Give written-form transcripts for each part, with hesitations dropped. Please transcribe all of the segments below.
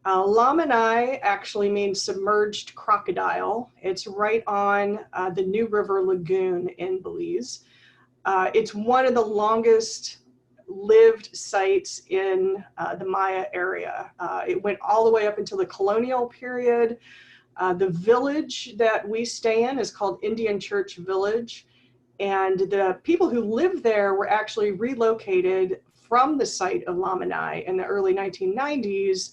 Lamanai actually means submerged crocodile. It's right on the New River Lagoon in Belize. It's one of the longest lived sites in the Maya area. It went all the way up until the colonial period. The village that we stay in is called Indian Church Village. And the people who lived there were actually relocated from the site of Lamanai in the early 1990s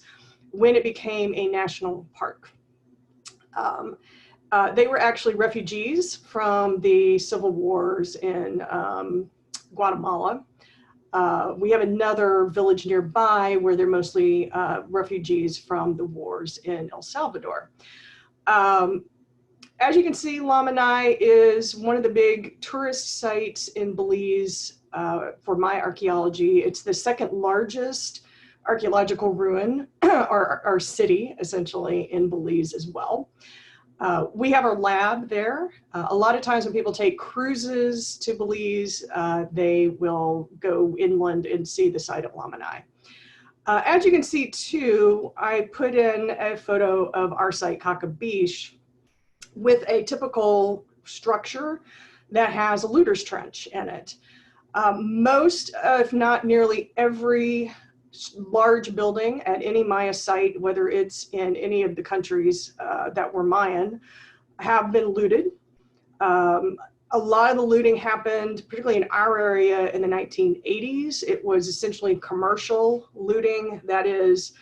when it became a national park. They were actually refugees from the civil wars in Guatemala. We have another village nearby where they're mostly refugees from the wars in El Salvador. As you can see, Lamanai is one of the big tourist sites in Belize for my archaeology. It's the second largest archaeological ruin, or city, essentially, in Belize as well. We have our lab there. A lot of times when people take cruises to Belize, they will go inland and see the site of Lamanai. As you can see too, I put in a photo of our site, Kakabish, with a typical structure that has a looter's trench in it. Most, if not nearly every large building at any Maya site, whether it's in any of the countries that were Mayan, have been looted. A lot of the looting happened, particularly in our area, in the 1980s. It was essentially commercial looting. That is,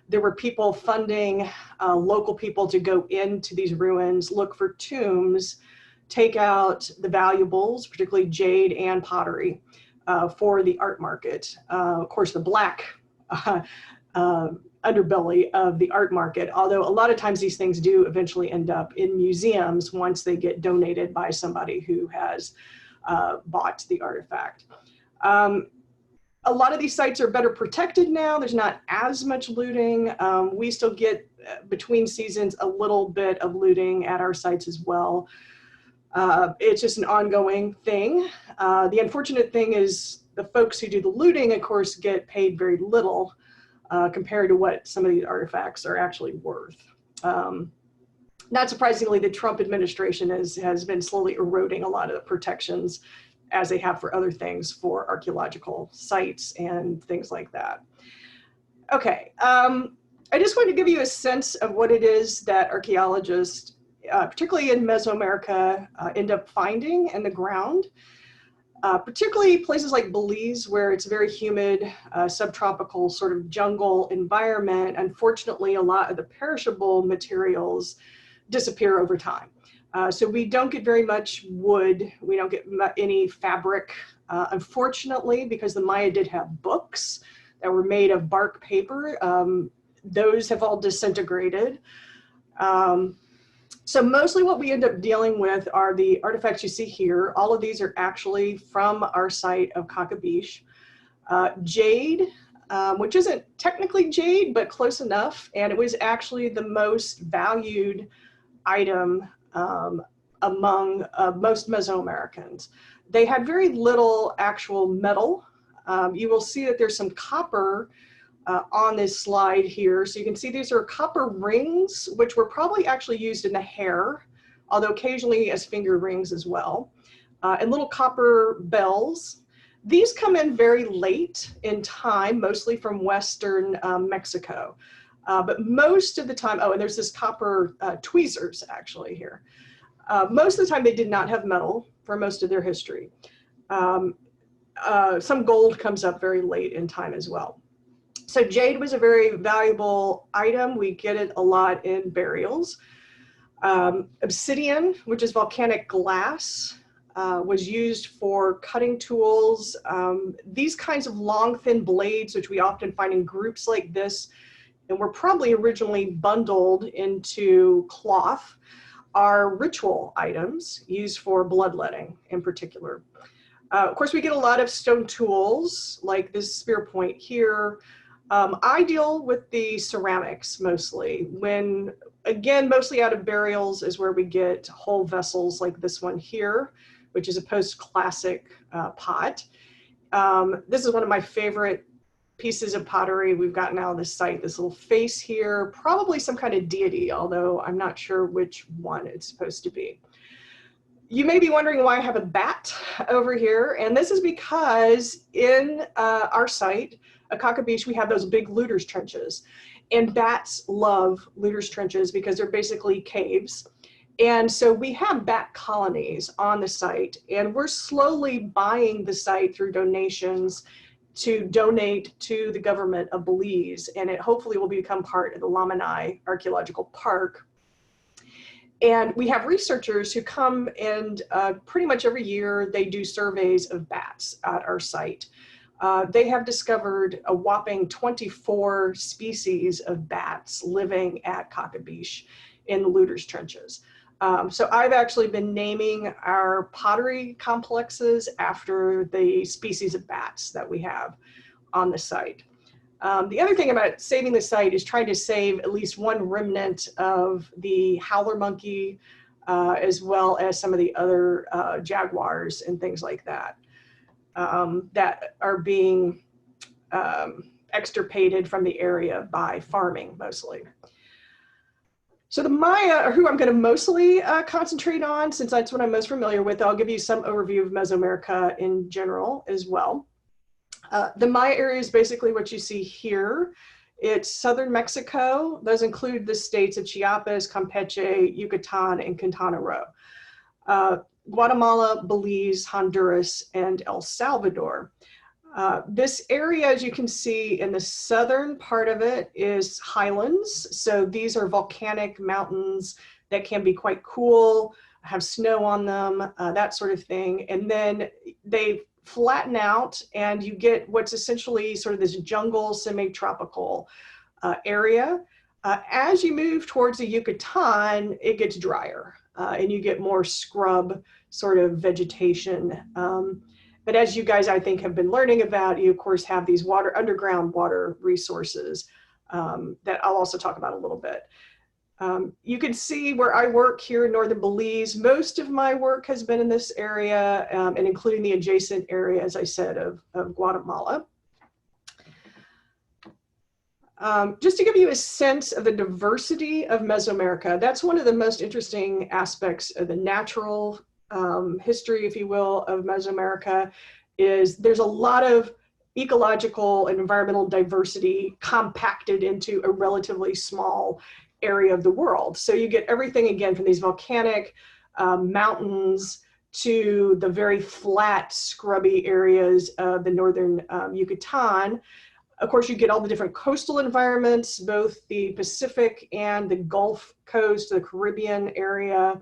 there were people funding local people to go into these ruins, look for tombs, take out the valuables, particularly jade and pottery, for the art market. Of course, the black underbelly of the art market, although a lot of times these things do eventually end up in museums once they get donated by somebody who has bought the artifact. A lot of these sites are better protected now. There's not as much looting. We still get, between seasons, a little bit of looting at our sites as well. It's just an ongoing thing. The unfortunate thing is the folks who do the looting, of course, get paid very little compared to what some of these artifacts are actually worth. Not surprisingly, the Trump administration has been slowly eroding a lot of the protections, as they have for other things, for archaeological sites and things like that. Okay, I just wanted to give you a sense of what it is that archaeologists, particularly in Mesoamerica, end up finding in the ground. Particularly places like Belize, where it's a very humid, subtropical sort of jungle environment. Unfortunately, a lot of the perishable materials disappear over time. So we don't get very much wood. We don't get any fabric. Unfortunately, because the Maya did have books that were made of bark paper, those have all disintegrated. So mostly what we end up dealing with are the artifacts you see here. All of these are actually from our site of Kakabish. Jade, which isn't technically jade, but close enough. And it was actually the most valued item among most Mesoamericans. They had very little actual metal. You will see that there's some copper on this slide here. So you can see these are copper rings, which were probably actually used in the hair, although occasionally as finger rings as well, and little copper bells. These come in very late in time, mostly from Western Mexico. But most of the time, oh, and there's this copper tweezers actually here. Most of the time they did not have metal for most of their history. Some gold comes up very late in time as well. So jade was a very valuable item. We get it a lot in burials. Obsidian, which is volcanic glass, was used for cutting tools. These kinds of long, thin blades, which we often find in groups like this, and were probably originally bundled into cloth, are ritual items used for bloodletting in particular. Of course, we get a lot of stone tools, like this spear point here. I deal with the ceramics mostly. When, again, mostly out of burials is where we get whole vessels like this one here, which is a post-classic pot. This is one of my favorite pieces of pottery we've gotten out of the site. This little face here, probably some kind of deity, although I'm not sure which one it's supposed to be. You may be wondering why I have a bat over here, and this is because in our site, Akaka Beach, we have those big looters trenches, and bats love looters trenches because they're basically caves. And so we have bat colonies on the site, and we're slowly buying the site through donations to donate to the government of Belize, and it hopefully will become part of the Lamanai Archaeological Park. And we have researchers who come, and pretty much every year they do surveys of bats at our site. They have discovered a whopping 24 species of bats living at Kakabish in the looters trenches. So I've actually been naming our pottery complexes after the species of bats that we have on the site. The other thing about saving the site is trying to save at least one remnant of the howler monkey, as well as some of the other jaguars and things like that, that are being extirpated from the area by farming mostly. So the Maya are who I'm going to mostly concentrate on, since that's what I'm most familiar with. I'll give you some overview of Mesoamerica in general as well. The Maya area is basically what you see here. It's southern Mexico. Those include the states of Chiapas, Campeche, Yucatan, and Quintana Roo. Guatemala, Belize, Honduras, and El Salvador. This area, as you can see in the southern part of it, is highlands. So these are volcanic mountains that can be quite cool, have snow on them, that sort of thing. And then they flatten out and you get what's essentially sort of this jungle semi-tropical area. As you move towards the Yucatan, it gets drier and you get more scrub sort of vegetation. But as you guys, I think, have been learning about, you of course have these underground water resources that I'll also talk about a little bit. You can see where I work here in northern Belize. Most of my work has been in this area, and including the adjacent area, as I said, of Guatemala. Just to give you a sense of the diversity of Mesoamerica, that's one of the most interesting aspects of the natural history, if you will, of Mesoamerica, is there's a lot of ecological and environmental diversity compacted into a relatively small area of the world. So you get everything, again, from these volcanic mountains to the very flat, scrubby areas of the northern Yucatan. Of course, you get all the different coastal environments, both the Pacific and the Gulf Coast, the Caribbean area.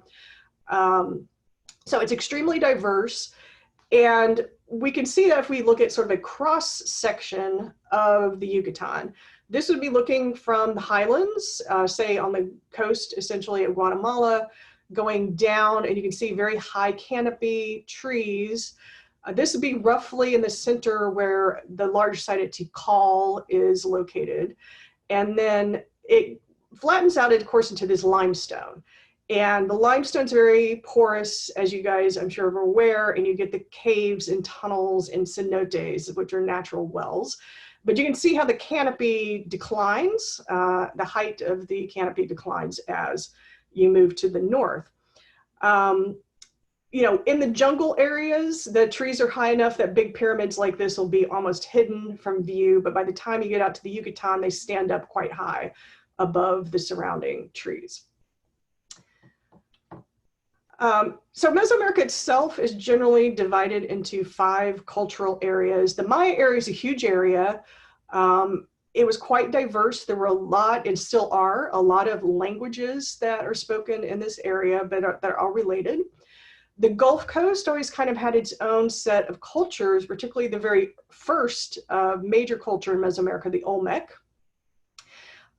So it's extremely diverse. And we can see that if we look at sort of a cross section of the Yucatan. This would be looking from the highlands, say on the coast, essentially at Guatemala, going down, and you can see very high canopy trees. This would be roughly in the center where the large site at Tikal is located. And then it flattens out, of course, into this limestone. And the limestone's very porous, as you guys, I'm sure, are aware, and you get the caves and tunnels and cenotes, which are natural wells. But you can see how the canopy declines, the height of the canopy declines as you move to the north. You know, in the jungle areas, the trees are high enough that big pyramids like this will be almost hidden from view. But by the time you get out to the Yucatan, they stand up quite high above the surrounding trees. So Mesoamerica itself is generally divided into 5 cultural areas. The Maya area is a huge area. It was quite diverse. There were a lot, and still are, a lot of languages that are spoken in this area, but that are all related. The Gulf Coast always kind of had its own set of cultures, particularly the very first major culture in Mesoamerica, the Olmec.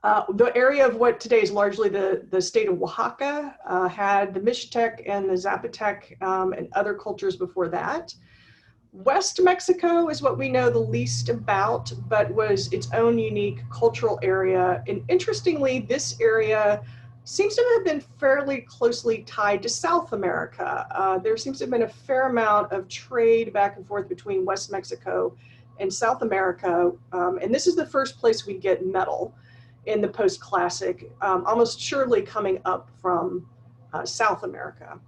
The area of what today is largely the state of Oaxaca had the Mixtec and the Zapotec and other cultures before that. West Mexico is what we know the least about, but was its own unique cultural area. And interestingly, this area seems to have been fairly closely tied to South America. There seems to have been a fair amount of trade back and forth between West Mexico in South America, and this is the first place we get metal in the post-classic, almost surely coming up from South America.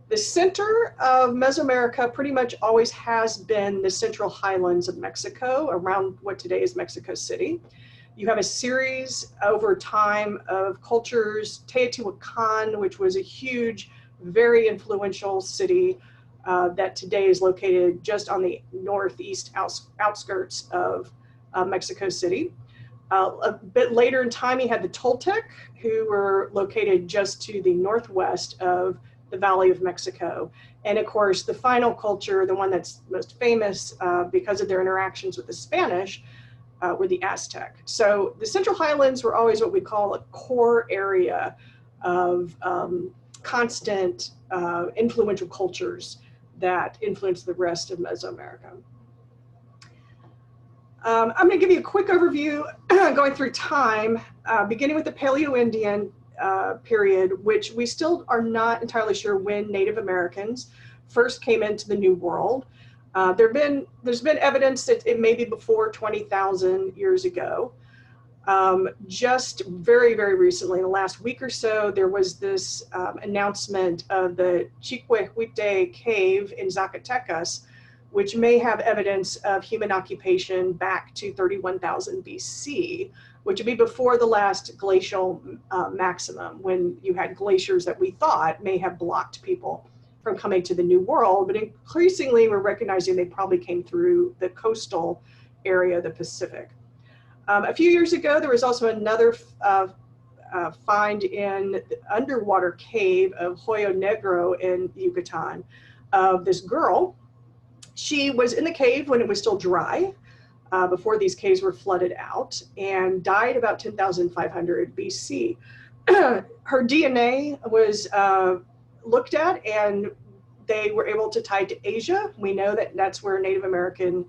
The center of Mesoamerica pretty much always has been the central highlands of Mexico, around what today is Mexico City. You have a series over time of cultures, Teotihuacan, which was a huge, very influential city that today is located just on the northeast outskirts of Mexico City. A bit later in time, you had the Toltec, who were located just to the northwest of the Valley of Mexico. And of course, the final culture, the one that's most famous because of their interactions with the Spanish, were the Aztec. So the Central Highlands were always what we call a core area of constant influential cultures that influenced the rest of Mesoamerica. I'm going to give you a quick overview going through time, beginning with the Paleo-Indian period, which we still are not entirely sure when Native Americans first came into the New World. There's been evidence that it may be before 20,000 years ago. Just very, very recently, in the last week or so, there was this announcement of the Chiquihuite cave in Zacatecas, which may have evidence of human occupation back to 31,000 BC, which would be before the last glacial maximum, when you had glaciers that we thought may have blocked people from coming to the New World. But increasingly, we're recognizing they probably came through the coastal area of the Pacific. A few years ago, there was also another find in the underwater cave of Hoyo Negro in Yucatan of this girl. She was in the cave when it was still dry, before these caves were flooded out, and died about 10,500 BC. Her DNA was looked at, and they were able to tie it to Asia. We know that that's where Native American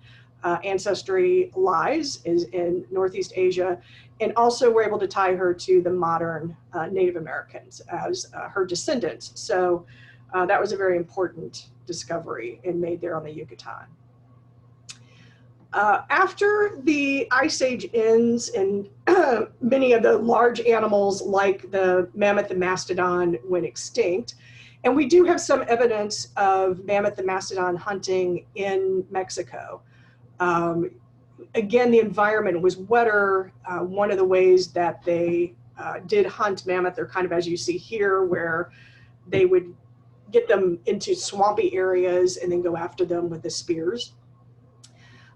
ancestry lies, is in Northeast Asia, and also were able to tie her to the modern Native Americans as her descendants. So that was a very important discovery and made there on the Yucatan. After the Ice Age ends and many of the large animals like the mammoth and mastodon went extinct, and we do have some evidence of mammoth and mastodon hunting in Mexico. Again, the environment was wetter. One of the ways that they did hunt mammoth are kind of as you see here, where they would get them into swampy areas and then go after them with the spears.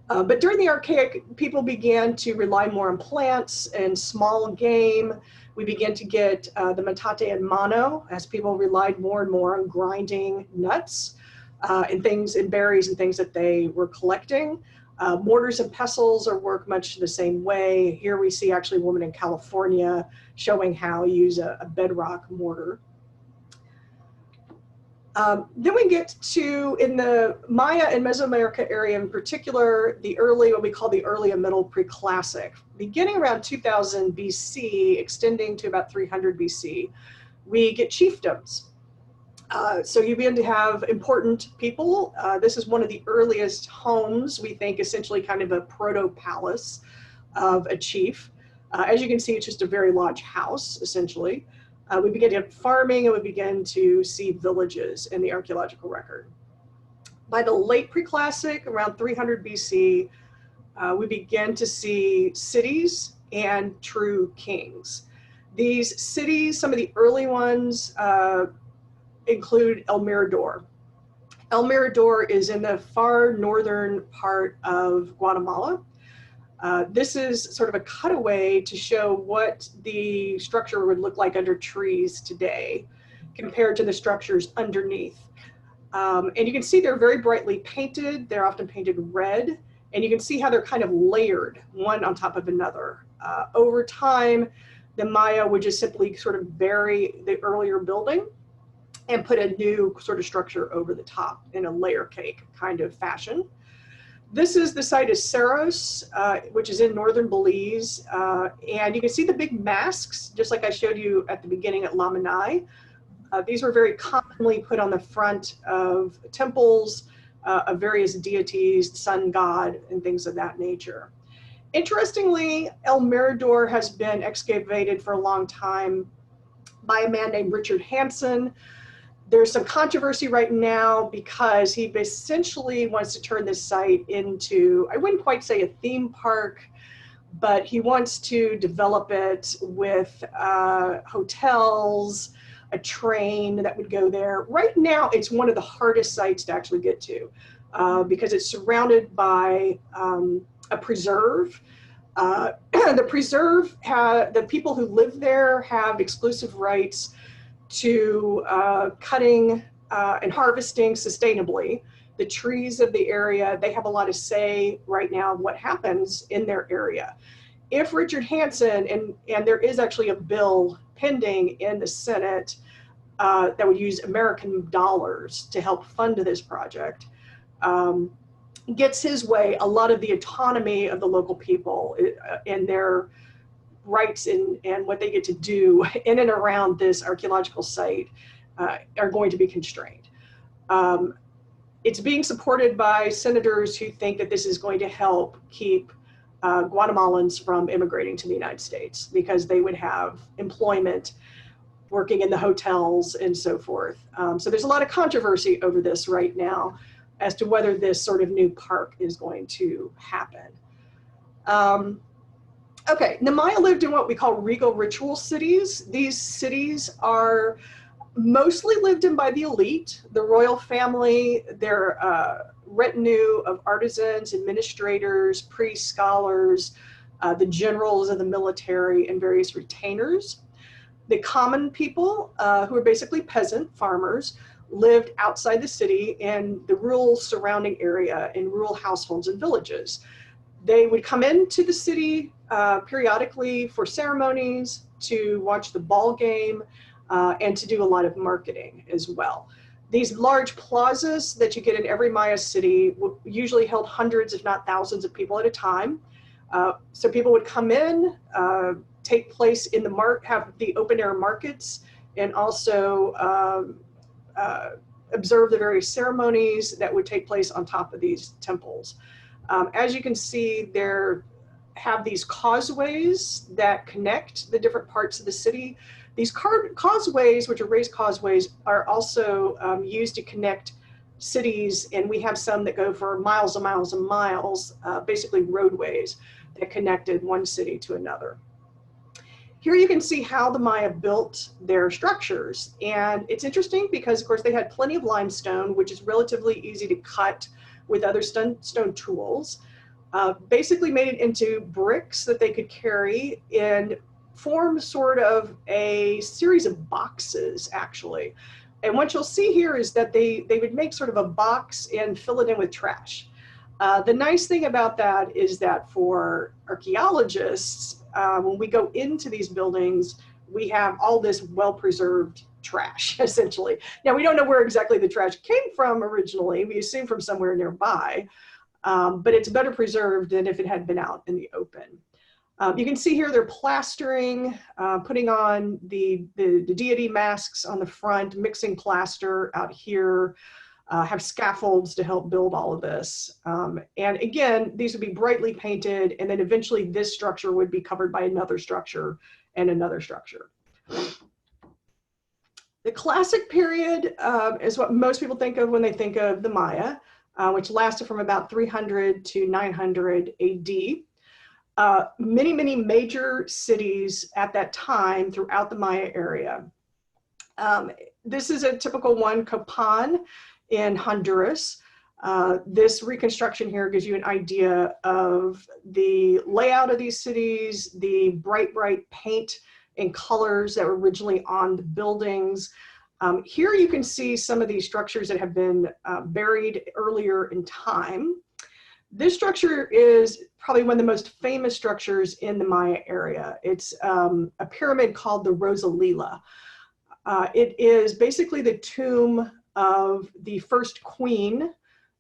But during the Archaic, people began to rely more on plants and small game. We began to get the metate and mano as people relied more and more on grinding nuts and things and berries and things that they were collecting. Mortars and pestles are worked much the same way. Here we see actually a woman in California showing how you use a bedrock mortar. Then we get to, in the Maya and Mesoamerica area in particular, the early, what we call the early and middle pre-classic. Beginning around 2000 BC, extending to about 300 BC, we get chiefdoms. So you begin to have important people. This is one of the earliest homes, we think essentially kind of a proto-palace of a chief. As you can see, it's just a very large house, essentially. We begin to have farming, and we begin to see villages in the archaeological record. By the late pre-classic, around 300 BC, we begin to see cities and true kings. These cities, some of the early ones, include El Mirador. El Mirador is in the far northern part of Guatemala. This is sort of a cutaway to show what the structure would look like under trees today compared to the structures underneath. And you can see they're very brightly painted. They're often painted red, and you can see how they're kind of layered one on top of another. Over time, the Maya would just simply sort of bury the earlier building and put a new sort of structure over the top in a layer cake kind of fashion. This is the site of Cerros, which is in northern Belize. And you can see the big masks, just like I showed you at the beginning at Lamanai. These were very commonly put on the front of temples of various deities, sun god, and things of that nature. Interestingly, El Mirador has been excavated for a long time by a man named Richard Hansen. There's some controversy right now because he essentially wants to turn this site into, I wouldn't quite say a theme park, but he wants to develop it with hotels, a train that would go there. Right now, it's one of the hardest sites to actually get to because it's surrounded by a preserve. The preserve, the people who live there have exclusive rights to cutting and harvesting sustainably the trees of the area. They have a lot of say right now of what happens in their area. If Richard Hansen, and there is actually a bill pending in the Senate that would use American dollars to help fund this project, gets his way, a lot of the autonomy of the local people and their rights and what they get to do in and around this archaeological site are going to be constrained. It's being supported by senators who think that this is going to help keep Guatemalans from immigrating to the United States because they would have employment working in the hotels and so forth. So there's a lot of controversy over this right now as to whether this sort of new park is going to happen. Okay, the Maya lived in what we call regal ritual cities. These cities are mostly lived in by the elite, the royal family, their retinue of artisans, administrators, priests, scholars, the generals of the military, and various retainers. The common people, who are basically peasant farmers, lived outside the city in the rural surrounding area in rural households and villages. They would come into the city periodically for ceremonies, to watch the ball game, and to do a lot of marketing as well. These large plazas that you get in every Maya city usually held hundreds, if not thousands of people at a time. So people would come in, take place in the have the open air markets, and also observe the various ceremonies that would take place on top of these temples. As you can see, there have these causeways that connect the different parts of the city. These causeways, which are raised causeways, are also used to connect cities, and we have some that go for miles and miles and miles, basically roadways that connected one city to another. Here you can see how the Maya built their structures, and it's interesting because, of course, they had plenty of limestone, which is relatively easy to cut with other stone tools. Basically made it into bricks that they could carry and form sort of a series of boxes, actually. And what you'll see here is that they would make sort of a box and fill it in with trash. The nice thing about that is that for archaeologists, when we go into these buildings, we have all this well-preserved trash, essentially. Now, we don't know where exactly the trash came from originally. We assume from somewhere nearby, but it's better preserved than if it had been out in the open. You can see here they're plastering, putting on the deity masks on the front, mixing plaster out here, have scaffolds to help build all of this. And again, these would be brightly painted, and then eventually this structure would be covered by another structure and another structure. The classic period is what most people think of when they think of the Maya, which lasted from about 300 to 900 AD. Many, many major cities at that time throughout the Maya area. This is a typical one, Copan in Honduras. This reconstruction here gives you an idea of the layout of these cities, the bright, bright paint and colors that were originally on the buildings. Here you can see some of these structures that have been buried earlier in time. This structure is probably one of the most famous structures in the Maya area. It's a pyramid called the Rosalila. It is basically the tomb of the first queen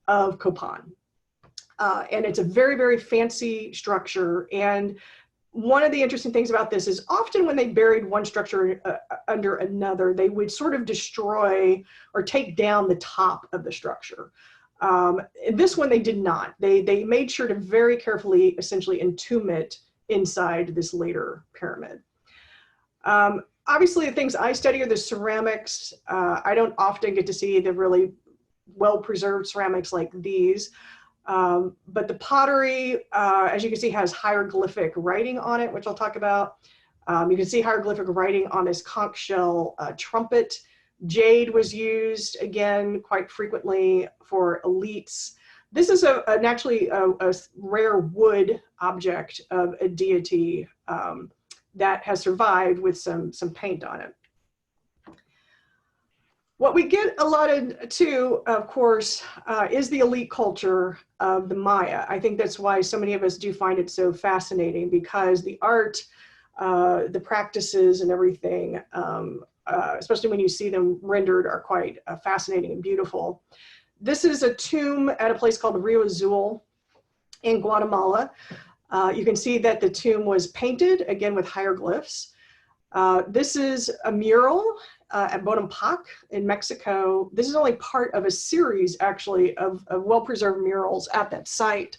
of Copan. And it's a very, very fancy structure. And one of the interesting things about this is often when they buried one structure under another, they would sort of destroy or take down the top of the structure. In this one, they did not. They made sure to very carefully, essentially entomb it inside this later pyramid. Obviously, the things I study are the ceramics. I don't often get to see the really well-preserved ceramics like these. But the pottery, as you can see, has hieroglyphic writing on it, which I'll talk about. You can see hieroglyphic writing on this conch shell trumpet. Jade was used, again, quite frequently for elites. This is actually a rare wood object of a deity that has survived with some paint on it. What we get a lot of, too, of course, is the elite culture of the Maya. I think that's why so many of us do find it so fascinating, because the art, the practices and everything, especially when you see them rendered, are quite fascinating and beautiful. This is a tomb at a place called Rio Azul in Guatemala. You can see that the tomb was painted, again, with hieroglyphs. This is a mural at Bonampak in Mexico. This is only part of a series, actually, of well-preserved murals at that site.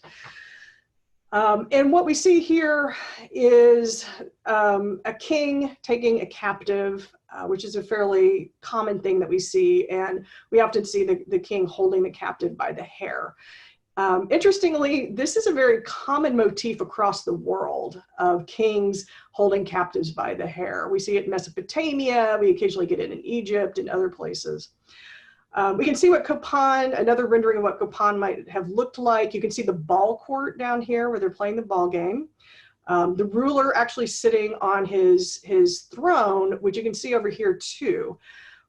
And what we see here is a king taking a captive, which is a fairly common thing that we see. And we often see the king holding the captive by the hair. Interestingly, this is a very common motif across the world of kings holding captives by the hair. We see it in Mesopotamia. We occasionally get it in Egypt and other places. We can see what Copan, another rendering of what Copan might have looked like. You can see the ball court down here where they're playing the ball game. The ruler actually sitting on his throne, which you can see over here too.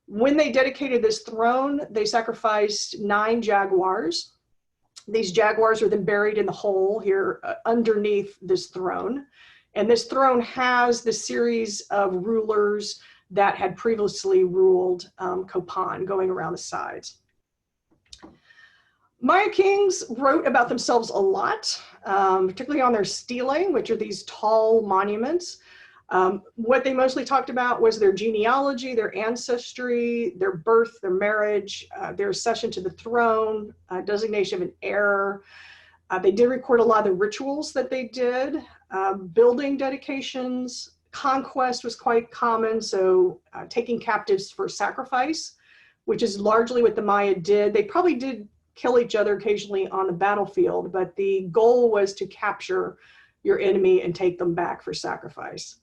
When they dedicated this throne, they sacrificed 9 jaguars. These jaguars are then buried in the hole here underneath this throne. And this throne has the series of rulers that had previously ruled Copan going around the sides. Maya kings wrote about themselves a lot, particularly on their stelae, which are these tall monuments. What they mostly talked about was their genealogy, their ancestry, their birth, their marriage, their accession to the throne, designation of an heir. They did record a lot of the rituals that they did, building dedications. Conquest was quite common, so taking captives for sacrifice, which is largely what the Maya did. They probably did kill each other occasionally on the battlefield, but the goal was to capture your enemy and take them back for sacrifice.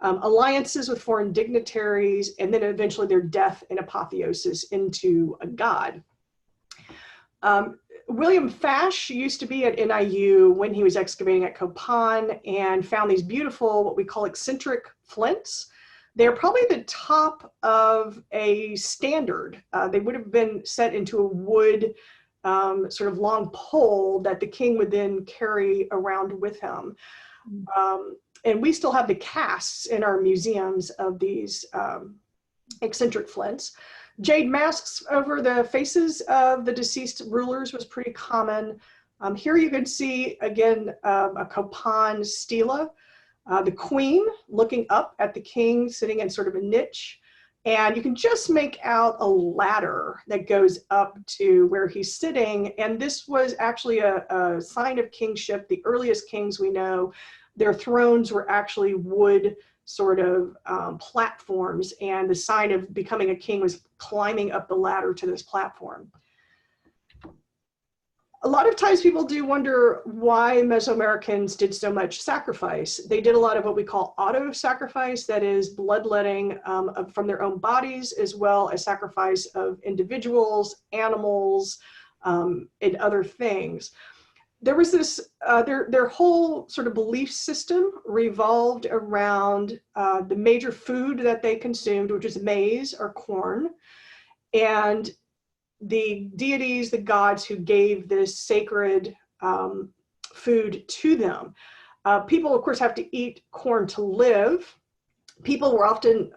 Alliances with foreign dignitaries, and then eventually their death and apotheosis into a god. William Fash used to be at NIU when he was excavating at Copan and found these beautiful, what we call eccentric flints. They're probably the top of a standard. They would have been set into a wood sort of long pole that the king would then carry around with him. And we still have the casts in our museums of these eccentric flints. Jade masks over the faces of the deceased rulers was pretty common. Here you can see, again, a Copan stela, the queen looking up at the king sitting in sort of a niche. And you can just make out a ladder that goes up to where he's sitting. And this was actually a sign of kingship. The earliest kings we know, their thrones were actually wood sort of platforms, and the sign of becoming a king was climbing up the ladder to this platform. A lot of times people do wonder why Mesoamericans did so much sacrifice. They did a lot of what we call auto-sacrifice, that is bloodletting from their own bodies, as well as sacrifice of individuals, animals, and other things. There was this, their whole sort of belief system revolved around the major food that they consumed, which is maize or corn, and the deities, the gods who gave this sacred food to them. People, of course, have to eat corn to live. People were often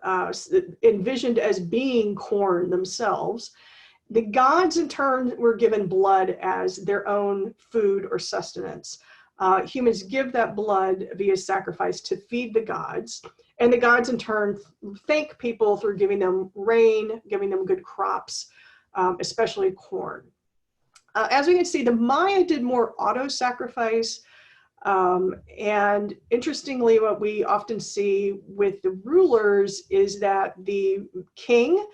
envisioned as being corn themselves. The gods, in turn, were given blood as their own food or sustenance. Humans give that blood via sacrifice to feed the gods, and the gods, in turn, thank people through giving them rain, giving them good crops, especially corn. As we can see, the Maya did more auto-sacrifice. And interestingly, what we often see with the rulers is that the king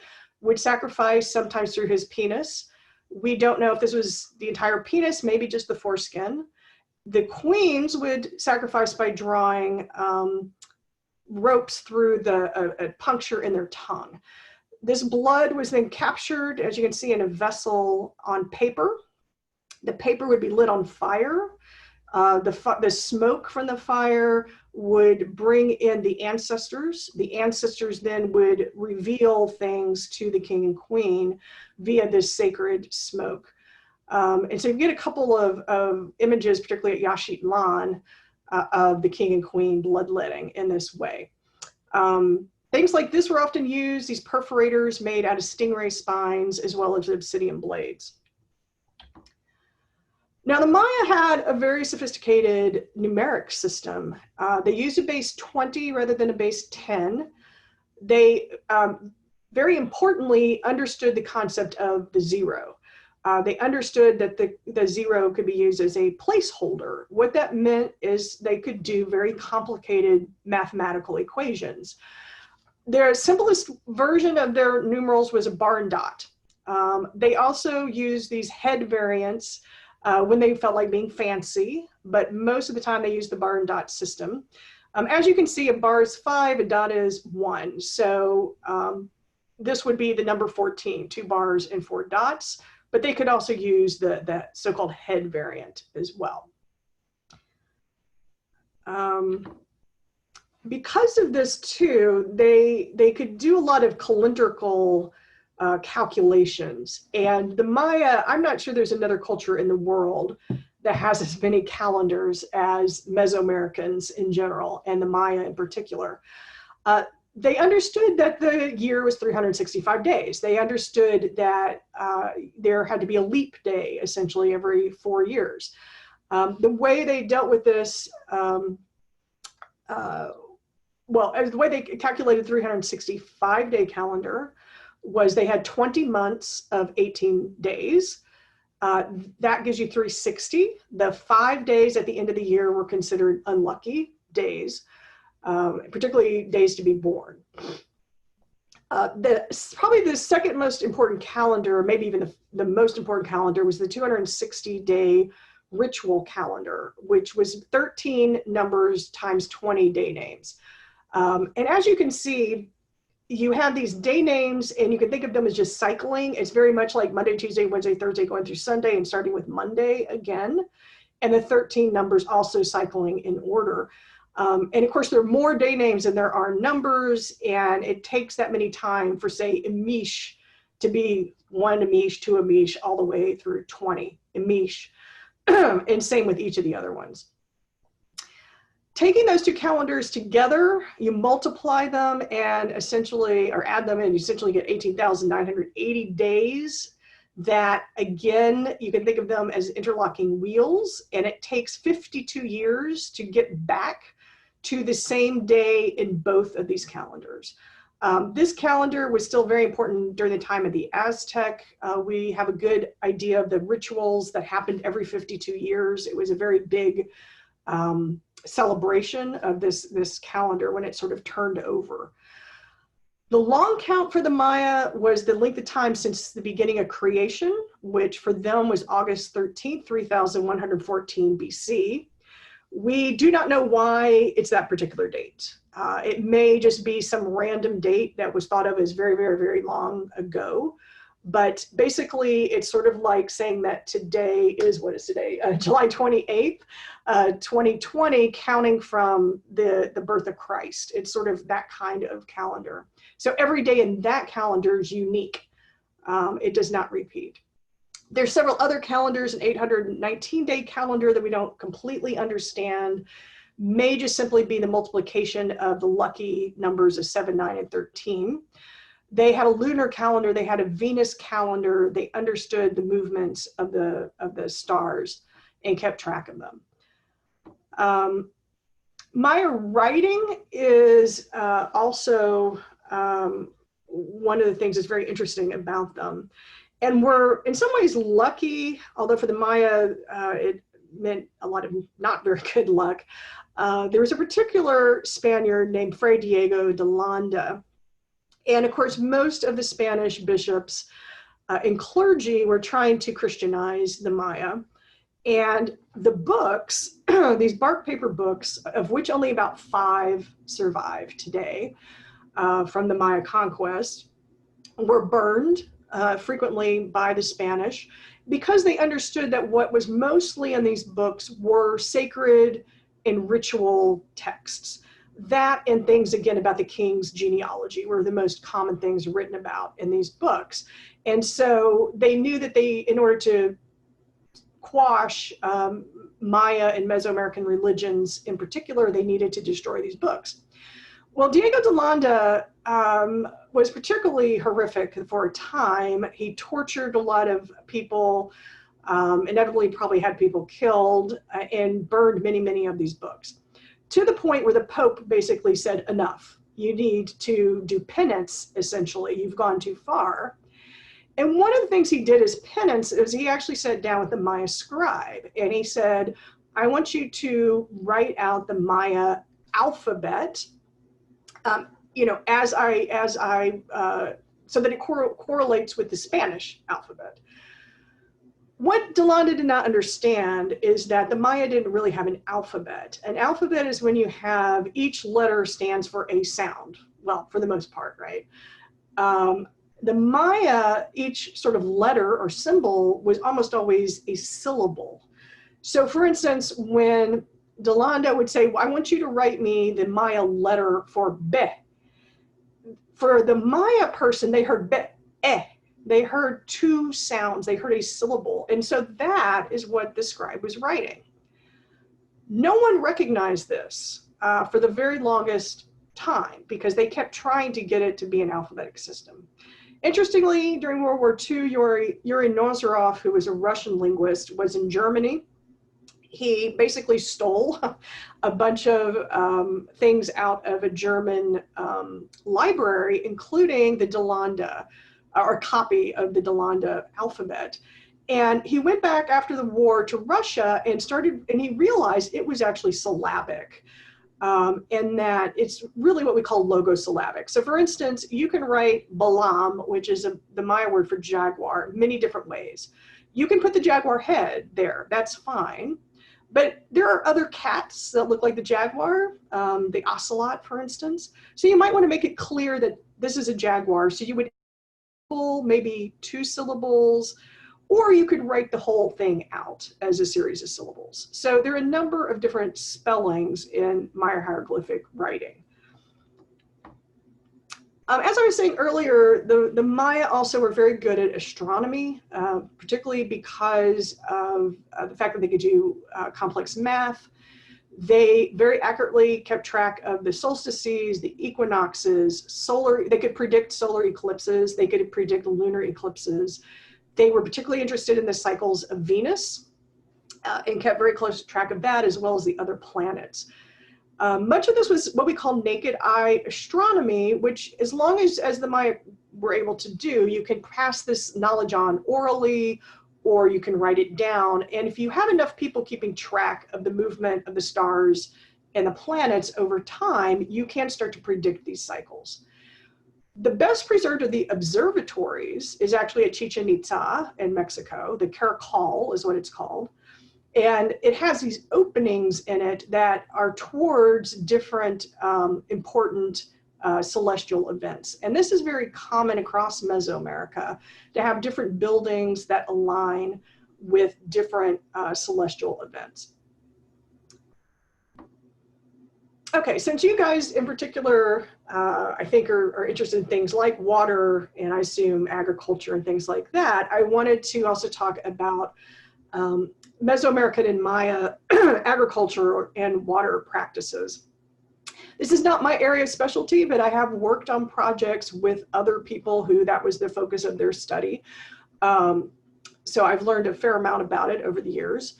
would sacrifice sometimes through his penis. We don't know if this was the entire penis, maybe just the foreskin. The queens would sacrifice by drawing ropes through a puncture in their tongue. This blood was then captured, as you can see, in a vessel on paper. The paper would be lit on fire. The smoke from the fire would bring in the ancestors. The ancestors then would reveal things to the king and queen via this sacred smoke. And so you get a couple of images, particularly at Yashit Lan, of the king and queen bloodletting in this way. Things like this were often used, these perforators made out of stingray spines, as well as obsidian blades. Now, the Maya had a very sophisticated numeric system. They used a base 20 rather than a base 10. They, very importantly, understood the concept of the zero. They understood that the zero could be used as a placeholder. What that meant is they could do very complicated mathematical equations. Their simplest version of their numerals was a bar and dot. They also used these head variants when they felt like being fancy, but most of the time they used the bar and dot system. As you can see, a bar is 5, a dot is 1. So this would be the number 14, 2 bars and 4 dots, but they could also use the so-called head variant as well. Because of this too, they could do a lot of calendrical calculations. And the Maya, I'm not sure there's another culture in the world that has as many calendars as Mesoamericans in general, and the Maya in particular. They understood that the year was 365 days. They understood that there had to be a leap day, essentially, every 4 years. The way they dealt with this, well, the way they calculated 365-day calendar was they had 20 months of 18 days. That gives you 360. The 5 days at the end of the year were considered unlucky days, particularly days to be born. Probably the second most important calendar, or maybe even the most important calendar, was the 260-day ritual calendar, which was 13 numbers times 20 day names. And as you can see, you have these day names, and you can think of them as just cycling. It's very much like Monday, Tuesday, Wednesday, Thursday, going through Sunday, and starting with Monday again. And the 13 numbers also cycling in order. And of course, there are more day names than there are numbers, and it takes that many time for, say, Amish to be 1 Amish, 2 Amish, all the way through 20 Amish. And same with each of the other ones. Taking those two calendars together, you multiply them and essentially, or add them, and you essentially get 18,980 days. That, again, you can think of them as interlocking wheels, and it takes 52 years to get back to the same day in both of these calendars. This calendar was still very important during the time of the Aztec. We have a good idea of the rituals that happened every 52 years. It was a very big celebration of this calendar when it sort of turned over. The long count for the Maya was the length of time since the beginning of creation, which for them was August 13th, 3114 BC. We do not know why it's that particular date. It may just be some random date that was thought of as very, very, very long ago. But basically, it's sort of like saying that today is, what is today? July 28th, 2020, counting from the birth of Christ. It's sort of that kind of calendar. So every day in that calendar is unique. It does not repeat. There's several other calendars, an 819-day calendar that we don't completely understand. May just simply be the multiplication of the lucky numbers of 7, 9, and 13. They had a lunar calendar, they had a Venus calendar, they understood the movements of the stars and kept track of them. Maya writing is also one of the things that's very interesting about them. And we're in some ways lucky, although for the Maya, it meant a lot of not very good luck. There was a particular Spaniard named Fray Diego de Landa. And of course, most of the Spanish bishops and clergy were trying to Christianize the Maya. And the books, these bark paper books, of which only about 5 survive today from the Maya conquest, were burned frequently by the Spanish because they understood that what was mostly in these books were sacred and ritual texts. That and things, again, about the king's genealogy were the most common things written about in these books. And so they knew that they, in order to quash Maya and Mesoamerican religions in particular, they needed to destroy these books. Well, Diego de Landa was particularly horrific for a time. He tortured a lot of people, inevitably probably had people killed, and burned many, many of these books, to the point where the Pope basically said, enough. You need to do penance, essentially. You've gone too far. And one of the things he did as penance is he actually sat down with the Maya scribe, and he said, I want you to write out the Maya alphabet, you know, so that it correlates with the Spanish alphabet. What de Landa did not understand is that the Maya didn't really have an alphabet. An alphabet is when you have each letter stands for a sound. Well, for the most part, right? The Maya, each sort of letter or symbol was almost always a syllable. So for instance, when de Landa would say, well, I want you to write me the Maya letter for be. For the Maya person, they heard be, eh. They heard 2 sounds, they heard a syllable. And so that is what the scribe was writing. No one recognized this for the very longest time because they kept trying to get it to be an alphabetic system. Interestingly, during World War II, Yuri Nozorov, who was a Russian linguist, was in Germany. He basically stole a bunch of things out of a German library, including the de Landa, or a copy of the de Landa alphabet. And he went back after the war to Russia and he realized it was actually syllabic. And that it's really what we call logosyllabic. So for instance, you can write Balaam, which is the Maya word for jaguar, many different ways. You can put the jaguar head there, that's fine. But there are other cats that look like the jaguar, the ocelot, for instance. So you might want to make it clear that this is a jaguar. So you would maybe 2 syllables, or you could write the whole thing out as a series of syllables. So there are a number of different spellings in Maya hieroglyphic writing. As I was saying earlier, the Maya also were very good at astronomy, particularly because of the fact that they could do complex math. They very accurately kept track of the solstices, the equinoxes, they could predict solar eclipses, they could predict lunar eclipses. They were particularly interested in the cycles of Venus and kept very close track of that, as well as the other planets. Much of this was what we call naked eye astronomy, which as long as the Maya were able to do, you can pass this knowledge on orally, or you can write it down. And if you have enough people keeping track of the movement of the stars and the planets over time, you can start to predict these cycles. The best preserved of the observatories is actually at Chichen Itza in Mexico. The Caracol is what it's called. And it has these openings in it that are towards different important celestial events. And this is very common across Mesoamerica to have different buildings that align with different celestial events. Okay, since you guys in particular, I think are interested in things like water and I assume agriculture and things like that, I wanted to also talk about Mesoamerican and Maya agriculture and water practices. This is not my area of specialty, but I have worked on projects with other people who that was the focus of their study. So I've learned a fair amount about it over the years.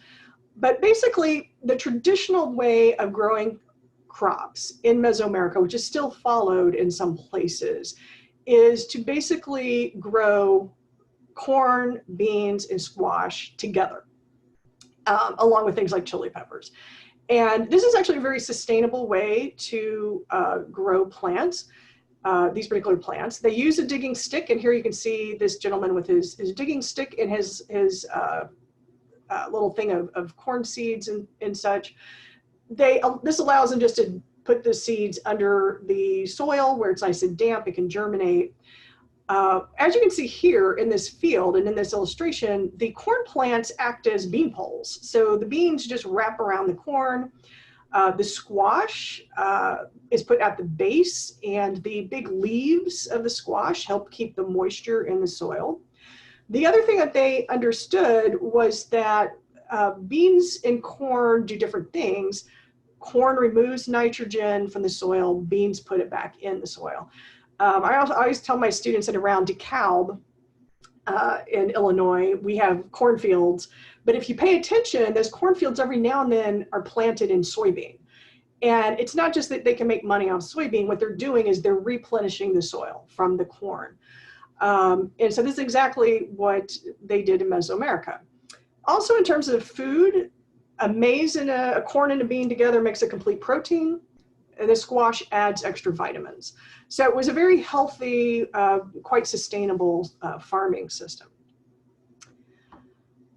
But basically, the traditional way of growing crops in Mesoamerica, which is still followed in some places, is to basically grow corn, beans, and squash together, along with things like chili peppers. And this is actually a very sustainable way to grow plants, these particular plants. They use a digging stick, and here you can see this gentleman with his digging stick and his little thing of corn seeds and such. This allows them just to put the seeds under the soil where it's nice and damp, it can germinate. As you can see here in this field and in this illustration, the corn plants act as bean poles. So the beans just wrap around the corn. The squash is put at the base, and the big leaves of the squash help keep the moisture in the soil. The other thing that they understood was that beans and corn do different things. Corn removes nitrogen from the soil, beans put it back in the soil. I always tell my students that around DeKalb in Illinois, we have cornfields, but if you pay attention, those cornfields every now and then are planted in soybean. And it's not just that they can make money off soybean, what they're doing is they're replenishing the soil from the corn. And so this is exactly what they did in Mesoamerica. Also in terms of food, a maize and a corn and a bean together makes a complete protein. And the squash adds extra vitamins. So it was a very healthy, quite sustainable farming system.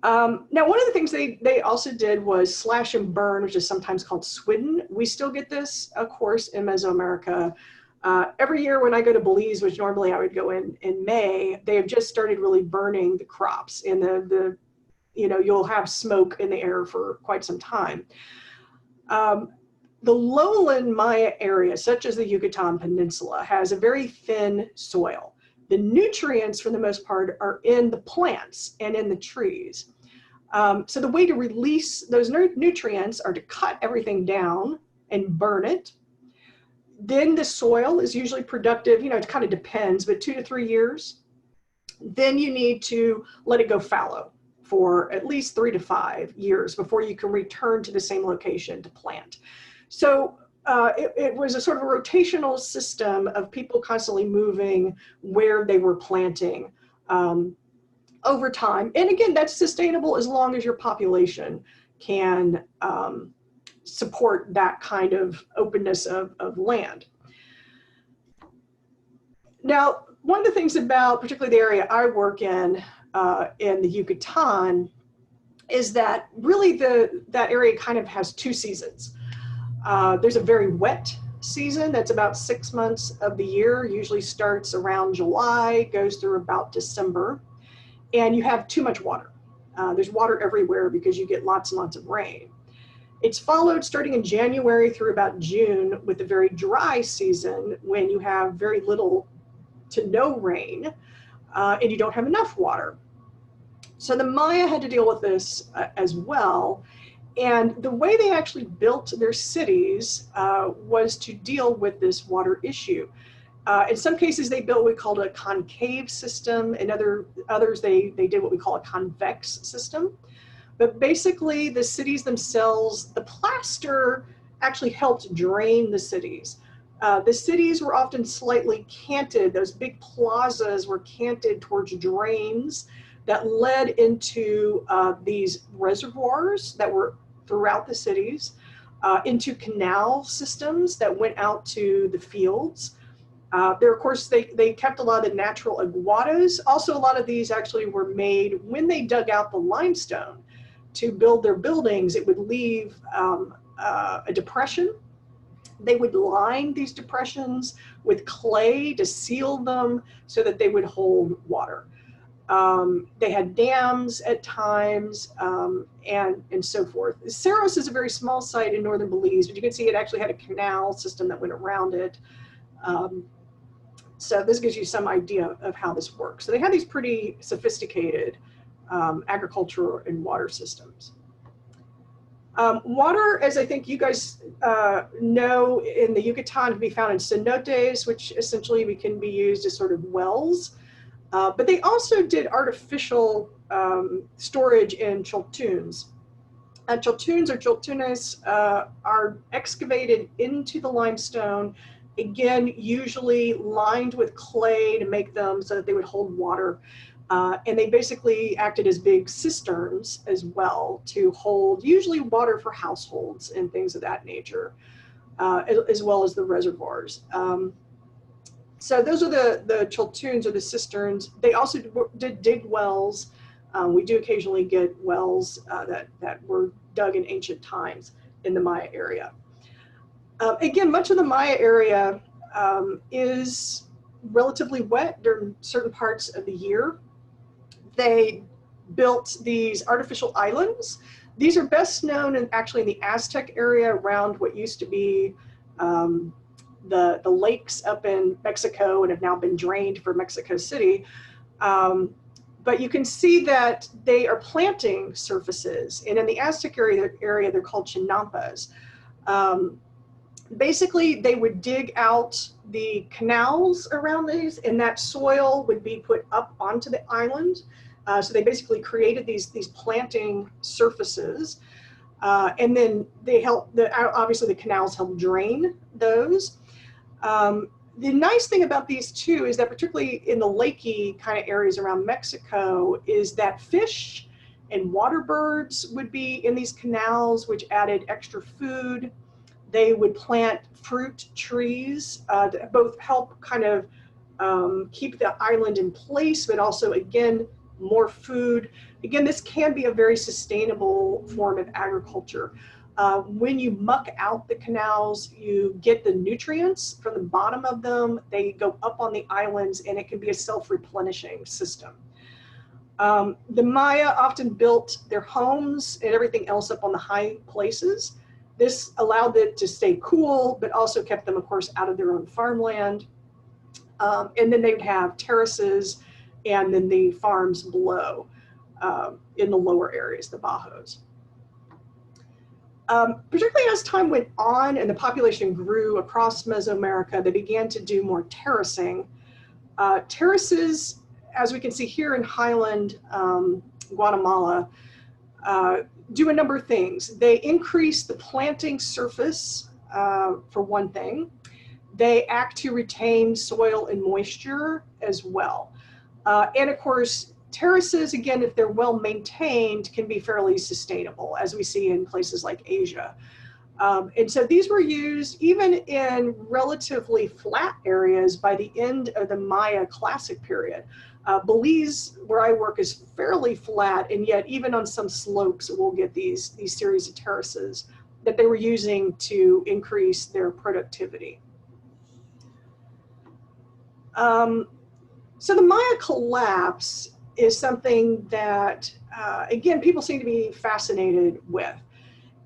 Now, one of the things they also did was slash and burn, which is sometimes called swidden. We still get this, of course, in Mesoamerica. Every year when I go to Belize, which normally I would go in May, they have just started really burning the crops, and you'll have smoke in the air for quite some time. The lowland Maya area, such as the Yucatan Peninsula, has a very thin soil. The nutrients, for the most part, are in the plants and in the trees. So the way to release those nutrients are to cut everything down and burn it. Then the soil is usually productive, it kind of depends, but 2 to 3 years. Then you need to let it go fallow for at least 3 to 5 years before you can return to the same location to plant. So it was a sort of a rotational system of people constantly moving where they were planting over time. And again, that's sustainable as long as your population can support that kind of openness of land. Now, one of the things about particularly the area I work in the Yucatan is that really that area kind of has 2 seasons. There's a very wet season that's about 6 months of the year, usually starts around July, goes through about December, and you have too much water. There's water everywhere because you get lots and lots of rain. It's followed starting in January through about June with a very dry season when you have very little to no rain and you don't have enough water. So the Maya had to deal with this as well. And the way they actually built their cities was to deal with this water issue. In some cases, they built what we called a concave system. In others, they did what we call a convex system. But basically, the cities themselves, the plaster actually helped drain the cities. The cities were often slightly canted. Those big plazas were canted towards drains that led into these reservoirs that were throughout the cities, into canal systems that went out to the fields. There, of course, they kept a lot of the natural aguadas. Also, a lot of these actually were made when they dug out the limestone to build their buildings. It would leave a depression. They would line these depressions with clay to seal them so that they would hold water. They had dams at times and so forth. Cerros is a very small site in northern Belize, but you can see it actually had a canal system that went around it. So this gives you some idea of how this works. So they had these pretty sophisticated agricultural and water systems. Water, as I think you guys know, in the Yucatan can be found in cenotes, which essentially can be used as sort of wells. But they also did artificial storage in choltuns. Choltuns or choltunes are excavated into the limestone, again, usually lined with clay to make them so that they would hold water. And they basically acted as big cisterns as well to hold usually water for households and things of that nature, as well as the reservoirs. So those are the chultuns or the cisterns. They also did dig wells. We do occasionally get wells that were dug in ancient times in the Maya area. Again, much of the Maya area is relatively wet during certain parts of the year. They built these artificial islands. These are best known actually in the Aztec area around what used to be the lakes up in Mexico and have now been drained for Mexico City. But you can see that they are planting surfaces. And in the Aztec area they're called chinampas. Basically, they would dig out the canals around these, and that soil would be put up onto the island. So they basically created these planting surfaces. And then they obviously the canals help drain those. The nice thing about these too is that particularly in the lakey kind of areas around Mexico is that fish and water birds would be in these canals, which added extra food. They would plant fruit trees to both help kind of keep the island in place, but also, again, more food. Again, this can be a very sustainable form of agriculture. When you muck out the canals, you get the nutrients from the bottom of them. They go up on the islands, and it can be a self-replenishing system. The Maya often built their homes and everything else up on the high places. This allowed it to stay cool, but also kept them, of course, out of their own farmland. And then they would have terraces and then the farms below in the lower areas, the bajos. Particularly as time went on and the population grew across Mesoamerica, they began to do more terracing. Terraces, as we can see here in highland Guatemala, do a number of things. They increase the planting surface, for one thing. They act to retain soil and moisture as well. And of course, terraces, again, if they're well maintained, can be fairly sustainable, as we see in places like Asia. And so these were used even in relatively flat areas by the end of the Maya Classic period. Belize, where I work, is fairly flat, and yet even on some slopes, we'll get these series of terraces that they were using to increase their productivity. So the Maya collapse is something that, again, people seem to be fascinated with.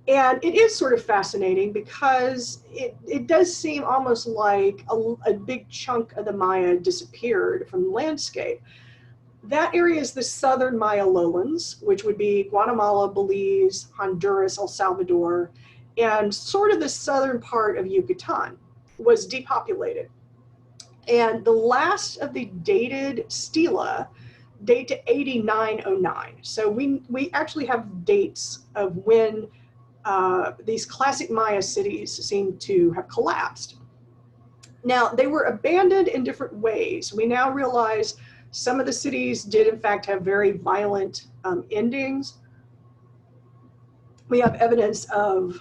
And it is sort of fascinating because it does seem almost like a big chunk of the Maya disappeared from the landscape. That area is the southern Maya lowlands, which would be Guatemala, Belize, Honduras, El Salvador, and sort of the southern part of Yucatan was depopulated. And the last of the dated stela date to 8909. So we actually have dates of when these classic Maya cities seem to have collapsed. Now, they were abandoned in different ways. We now realize some of the cities did in fact have very violent endings. We have evidence of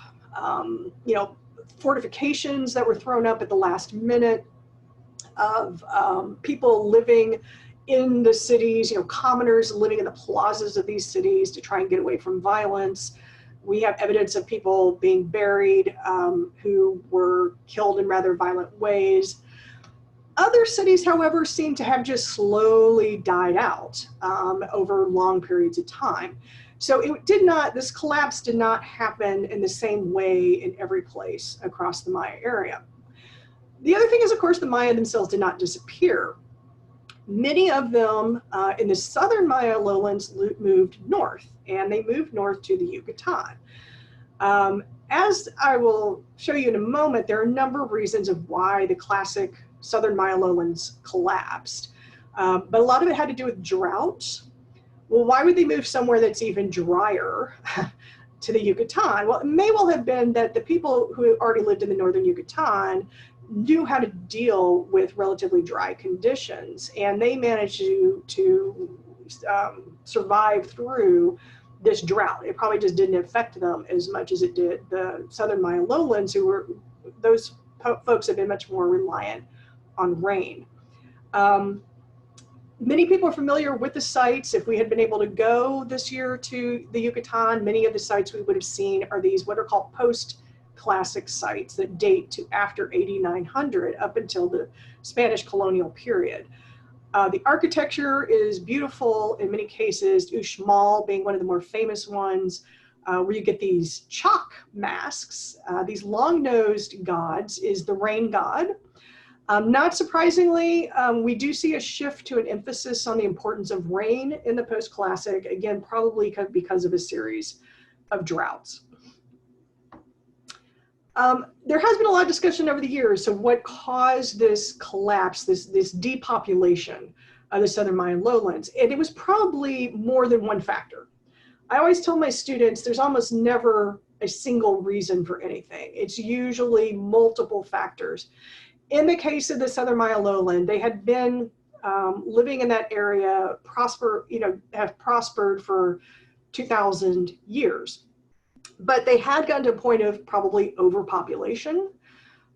fortifications that were thrown up at the last minute, of people living in the cities, commoners living in the plazas of these cities to try and get away from violence. We have evidence of people being buried who were killed in rather violent ways. Other cities, however, seem to have just slowly died out over long periods of time. So this collapse did not happen in the same way in every place across the Maya area. The other thing is, of course, the Maya themselves did not disappear. Many of them in the southern Maya lowlands moved north, and they moved north to the Yucatan. As I will show you in a moment, there are a number of reasons of why the classic southern Maya lowlands collapsed. But a lot of it had to do with drought. Well, why would they move somewhere that's even drier to the Yucatan? Well, it may well have been that the people who already lived in the northern Yucatan knew how to deal with relatively dry conditions, and they managed to survive through this drought. It probably just didn't affect them as much as it did the southern Mayan lowlands, who were, those folks have been much more reliant on rain. Many people are familiar with the sites. If we had been able to go this year to the Yucatan, many of the sites we would have seen are these what are called post-classic sites that date to after 8900 up until the Spanish colonial period. The architecture is beautiful in many cases, Uxmal being one of the more famous ones, where you get these chalk masks. These long-nosed gods is the rain god. Not surprisingly, we do see a shift to an emphasis on the importance of rain in the post-classic, again, probably because of a series of droughts. There has been a lot of discussion over the years of what caused this collapse, this depopulation of the southern Mayan lowlands, and it was probably more than one factor. I always tell my students there's almost never a single reason for anything. It's usually multiple factors. In the case of the southern Mayan lowland, they had been living in that area, have prospered for 2,000 years. But they had gotten to a point of probably overpopulation.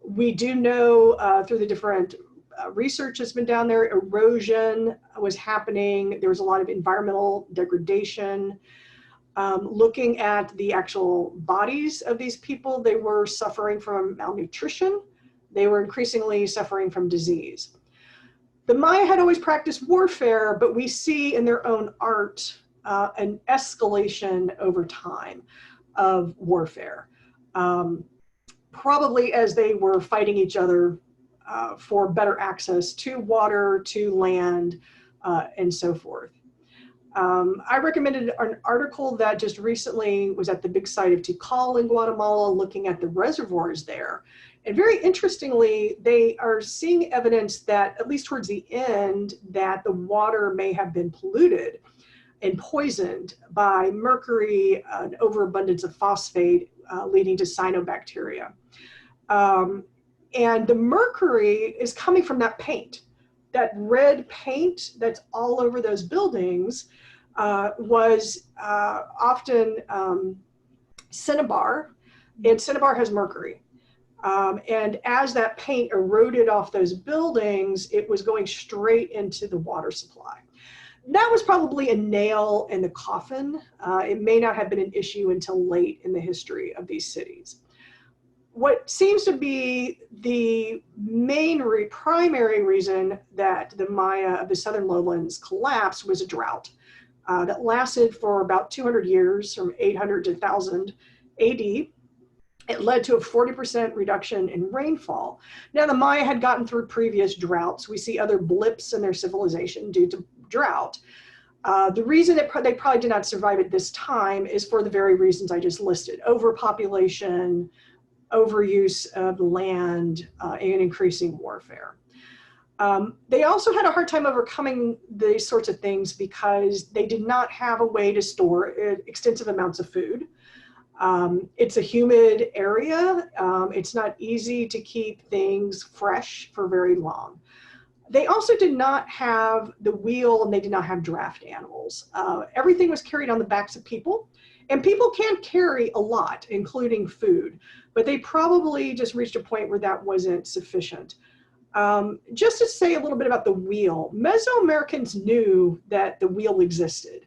We do know through the different research that's been down there, erosion was happening. There was a lot of environmental degradation. Looking at the actual bodies of these people, they were suffering from malnutrition. They were increasingly suffering from disease. The Maya had always practiced warfare, but we see in their own art an escalation over time of warfare, probably as they were fighting each other for better access to water, to land, and so forth. I recommended an article that just recently was at the big site of Tikal in Guatemala, looking at the reservoirs there. And very interestingly, they are seeing evidence that, at least towards the end, that the water may have been polluted and poisoned by mercury, an overabundance of phosphate, leading to cyanobacteria. And the mercury is coming from that paint. That red paint that's all over those buildings was often cinnabar, and cinnabar has mercury. And as that paint eroded off those buildings, it was going straight into the water supply. That was probably a nail in the coffin. It may not have been an issue until late in the history of these cities. What seems to be the main primary reason that the Maya of the southern lowlands collapsed was a drought that lasted for about 200 years, from 800 to 1000 AD. It led to a 40% reduction in rainfall. Now, the Maya had gotten through previous droughts. We see other blips in their civilization due to drought. The reason that they probably did not survive at this time is for the very reasons I just listed: overpopulation, overuse of land, and increasing warfare. They also had a hard time overcoming these sorts of things because they did not have a way to store extensive amounts of food. It's a humid area. It's not easy to keep things fresh for very long. They also did not have the wheel, and they did not have draft animals. Everything was carried on the backs of people, and people can carry a lot, including food, but they probably just reached a point where that wasn't sufficient. Just to say a little bit about the wheel, Mesoamericans knew that the wheel existed.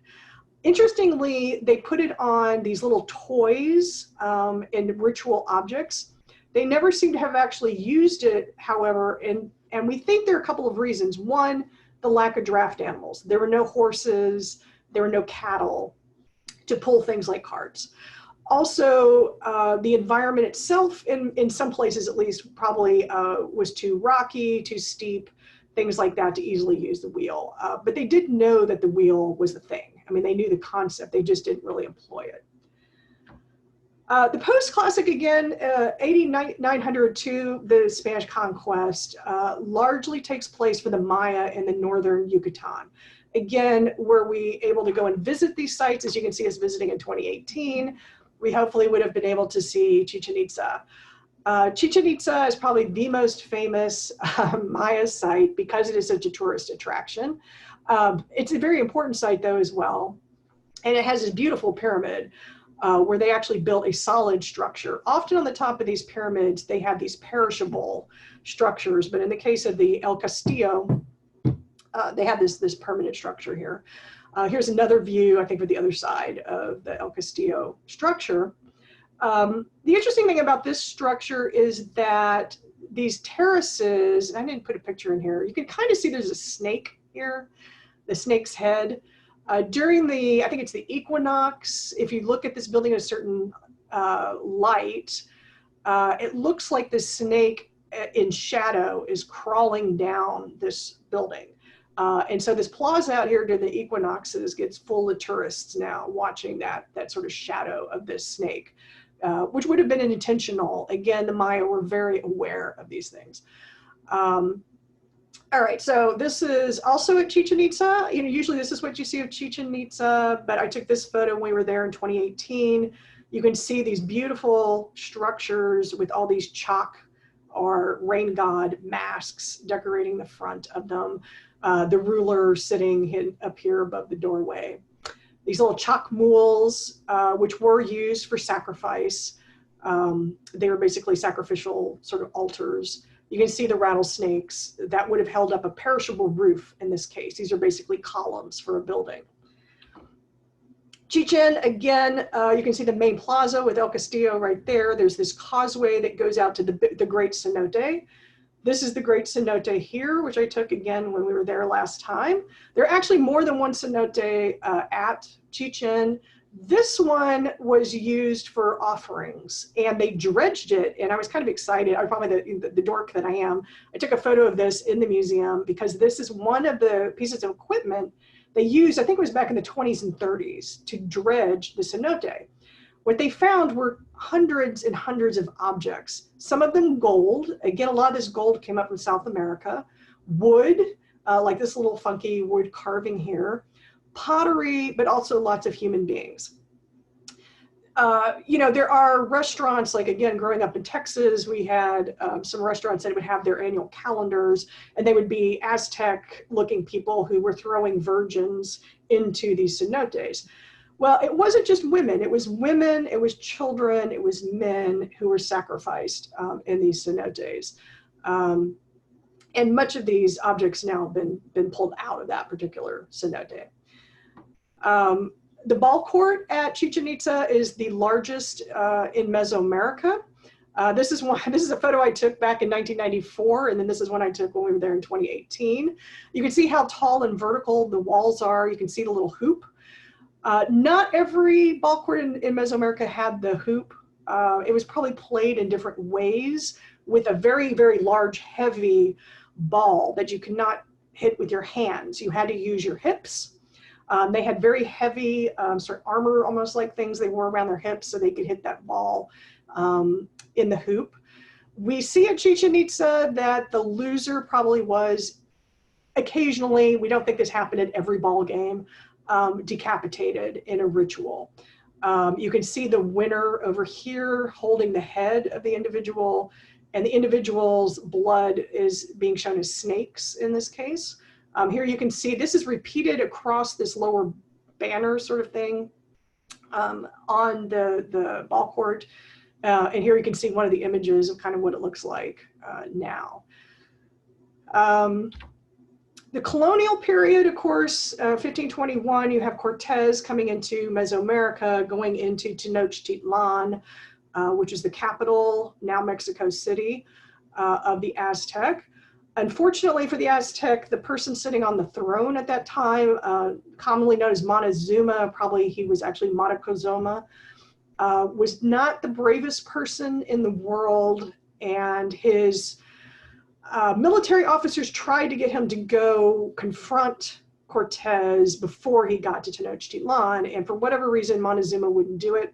Interestingly, they put it on these little toys and ritual objects. They never seem to have actually used it, however, and we think there are a couple of reasons. One, the lack of draft animals. There were no horses, there were no cattle to pull things like carts. Also, the environment itself, in some places at least, probably was too rocky, too steep, things like that to easily use the wheel. But they did know that the wheel was the thing. I mean, they knew the concept, they just didn't really employ it. The post-classic, again, 8900 to the Spanish conquest, largely takes place for the Maya in the northern Yucatan. Again, were we able to go and visit these sites, as you can see us visiting in 2018, we hopefully would have been able to see Chichen Itza. Chichen Itza is probably the most famous Maya site because it is such a tourist attraction. It's a very important site though as well. And it has this beautiful pyramid where they actually built a solid structure. Often on the top of these pyramids, they have these perishable structures, but in the case of the El Castillo, they have this permanent structure here. Here's another view, I think, of the other side of the El Castillo structure. The interesting thing about this structure is that these terraces, I didn't put a picture in here, you can kind of see there's a snake here, the snake's head. During the, I think it's the equinox, if you look at this building at a certain light, it looks like the snake in shadow is crawling down this building. And so this plaza out here during the equinoxes gets full of tourists now watching that sort of shadow of this snake, which would have been intentional. Again, the Maya were very aware of these things. All right, so this is also at Chichen Itza. You know, usually this is what you see of Chichen Itza, but I took this photo when we were there in 2018. You can see these beautiful structures with all these chalk or rain god masks decorating the front of them. The ruler sitting up here above the doorway. These little chalk mules, which were used for sacrifice. They were basically sacrificial sort of altars. You can see the rattlesnakes that would have held up a perishable roof in this case. These are basically columns for a building. Chichen, again, you can see the main plaza with El Castillo right there. There's this causeway that goes out to the Great Cenote. This is the Great Cenote here, which I took again when we were there last time. There are actually more than one cenote at Chichen. This one was used for offerings and they dredged it, and I was kind of excited. I'm probably the dork that I am. I took a photo of this in the museum because this is one of the pieces of equipment they used, I think it was back in the 20s and 30s, to dredge the cenote. What they found were hundreds and hundreds of objects, some of them gold. Again, a lot of this gold came up from South America. Wood, like this little funky wood carving here. Pottery, but also lots of human beings. You know, there are restaurants, like again, growing up in Texas, we had some restaurants that would have their annual calendars, and they would be Aztec looking people who were throwing virgins into these cenotes. Well, it wasn't just women, it was children, it was men who were sacrificed in these cenotes. And much of these objects now have been pulled out of that particular cenote. The ball court at Chichen Itza is the largest in Mesoamerica. This is a photo I took back in 1994, and then this is one I took when we were there in 2018. You can see how tall and vertical the walls are. You can see the little hoop. Not every ball court in Mesoamerica had the hoop. It was probably played in different ways with a very, very large, heavy ball that you could not hit with your hands. You had to use your hips. They had very heavy sort of armor, almost like things they wore around their hips so they could hit that ball in the hoop. We see at Chichen Itza that the loser probably was occasionally, we don't think this happened at every ball game, decapitated in a ritual. You can see the winner over here holding the head of the individual, and the individual's blood is being shown as snakes in this case. Here you can see this is repeated across this lower banner sort of thing on the ball court. And here you can see one of the images of kind of what it looks like now. The colonial period, of course, 1521, you have Cortez coming into Mesoamerica, going into Tenochtitlan, which is the capital, now Mexico City, of the Aztec. Unfortunately for the Aztec, the person sitting on the throne at that time, commonly known as Montezuma, probably he was actually Montezuma, was not the bravest person in the world, and his military officers tried to get him to go confront Cortez before he got to Tenochtitlan, and for whatever reason, Montezuma wouldn't do it.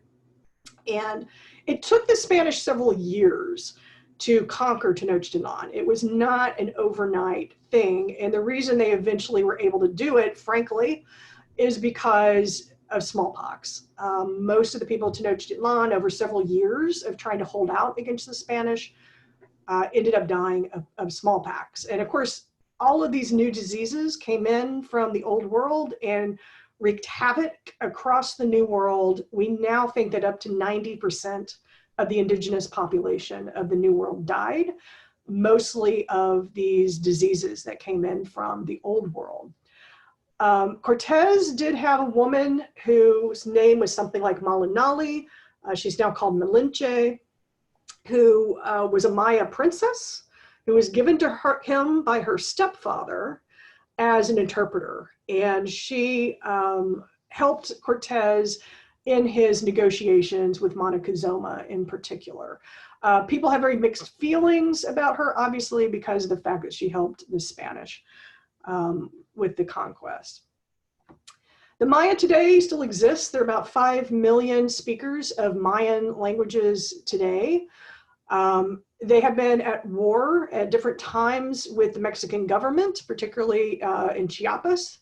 And it took the Spanish several years to conquer Tenochtitlan. It was not an overnight thing, and the reason they eventually were able to do it, frankly, is because of smallpox. Most of the people of Tenochtitlan, over several years of trying to hold out against the Spanish, ended up dying of smallpox. And of course, all of these new diseases came in from the old world and wreaked havoc across the new world. We now think that up to 90% of the indigenous population of the new world died, mostly of these diseases that came in from the old world. Cortez did have a woman whose name was something like Malinali. She's now called Malinche, who was a Maya princess who was given to him by her stepfather as an interpreter. And she helped Cortez in his negotiations with Montezuma in particular. People have very mixed feelings about her, obviously, because of the fact that she helped the Spanish with the conquest. The Maya today still exists. There are about 5 million speakers of Mayan languages today. They have been at war at different times with the Mexican government, particularly in Chiapas.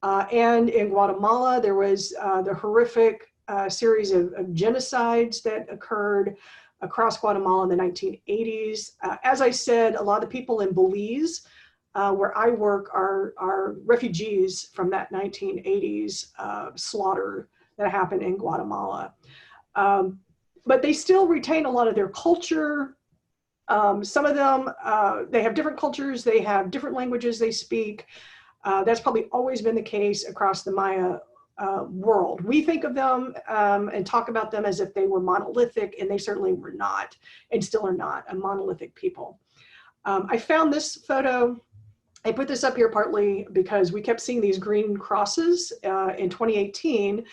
And in Guatemala, there was the horrific series of genocides that occurred across Guatemala in the 1980s. As I said, a lot of people in Belize, where I work, are refugees from that 1980s slaughter that happened in Guatemala. But they still retain a lot of their culture. Some of them, they have different cultures, they have different languages they speak. That's probably always been the case across the Maya world. We think of them and talk about them as if they were monolithic, and they certainly were not, and still are not a monolithic people. I found this photo. I put this up here partly because we kept seeing these green crosses in 2018.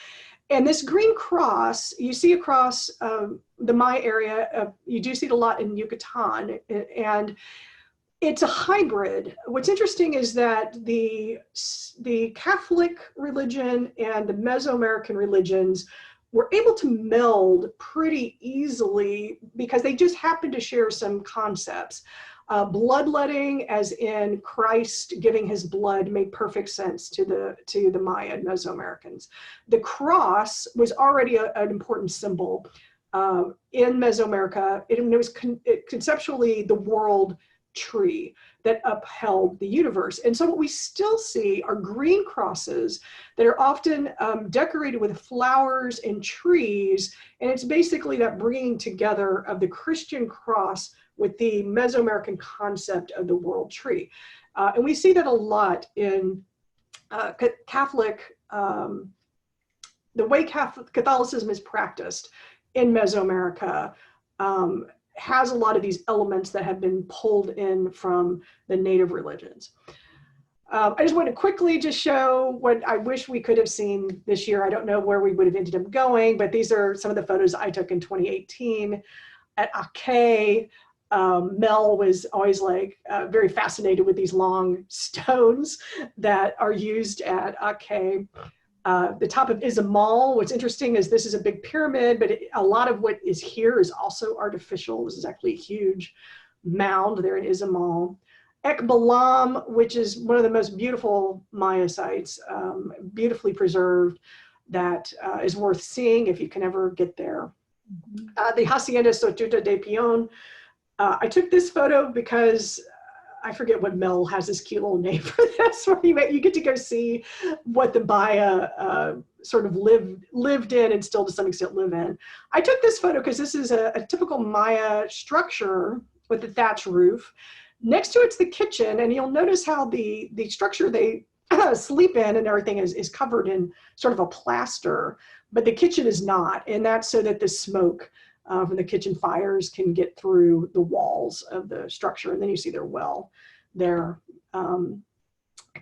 And this green cross, you see across the Maya area, you do see it a lot in Yucatan, and it's a hybrid. What's interesting is that the Catholic religion and the Mesoamerican religions were able to meld pretty easily because they just happen to share some concepts. Bloodletting, as in Christ giving his blood, made perfect sense to the Maya and Mesoamericans. The cross was already an important symbol in Mesoamerica. It was conceptually the world tree that upheld the universe. And so what we still see are green crosses that are often decorated with flowers and trees. And it's basically that bringing together of the Christian cross with the Mesoamerican concept of the world tree. And we see that a lot in Catholic, the way Catholicism is practiced in Mesoamerica has a lot of these elements that have been pulled in from the native religions. I just want to quickly just show what I wish we could have seen this year. I don't know where we would have ended up going, but these are some of the photos I took in 2018 at Ake. Mel was always like very fascinated with these long stones that are used at Ake. The top of Izamal, what's interesting is this is a big pyramid, but a lot of what is here is also artificial. This is actually a huge mound there in Izamal. Ekbalam, which is one of the most beautiful Maya sites, beautifully preserved, that is worth seeing if you can ever get there. The Hacienda Sotuta de Peon. I took this photo because I forget what Mel has this cute little name for this, where you get to go see what the Maya sort of lived in and still to some extent live in. I took this photo because this is a typical Maya structure with a thatch roof. Next to it's the kitchen, and you'll notice how the structure they sleep in and everything is covered in sort of a plaster, but the kitchen is not, and that's so that the smoke from the kitchen fires can get through the walls of the structure. And then you see their well there. A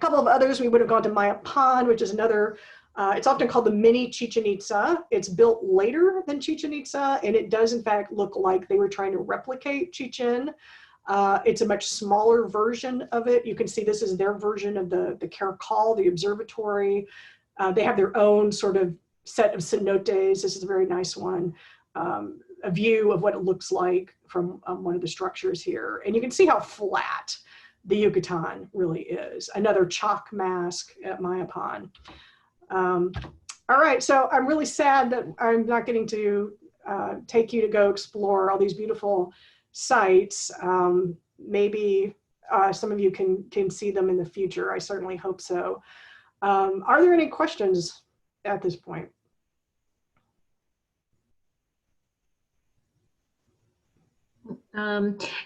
couple of others, we would have gone to Mayapan, which is another, it's often called the mini Chichen Itza. It's built later than Chichen Itza, and it does in fact look like they were trying to replicate Chichen. It's a much smaller version of it. You can see this is their version of the Caracol, the observatory. They have their own sort of set of cenotes. This is a very nice one. A view of what it looks like from one of the structures here. And you can see how flat the Yucatan really is. Another chalk mask at Mayapan. All right, so I'm really sad that I'm not getting to take you to go explore all these beautiful sites. Maybe some of you can see them in the future. I certainly hope so. Are there any questions at this point?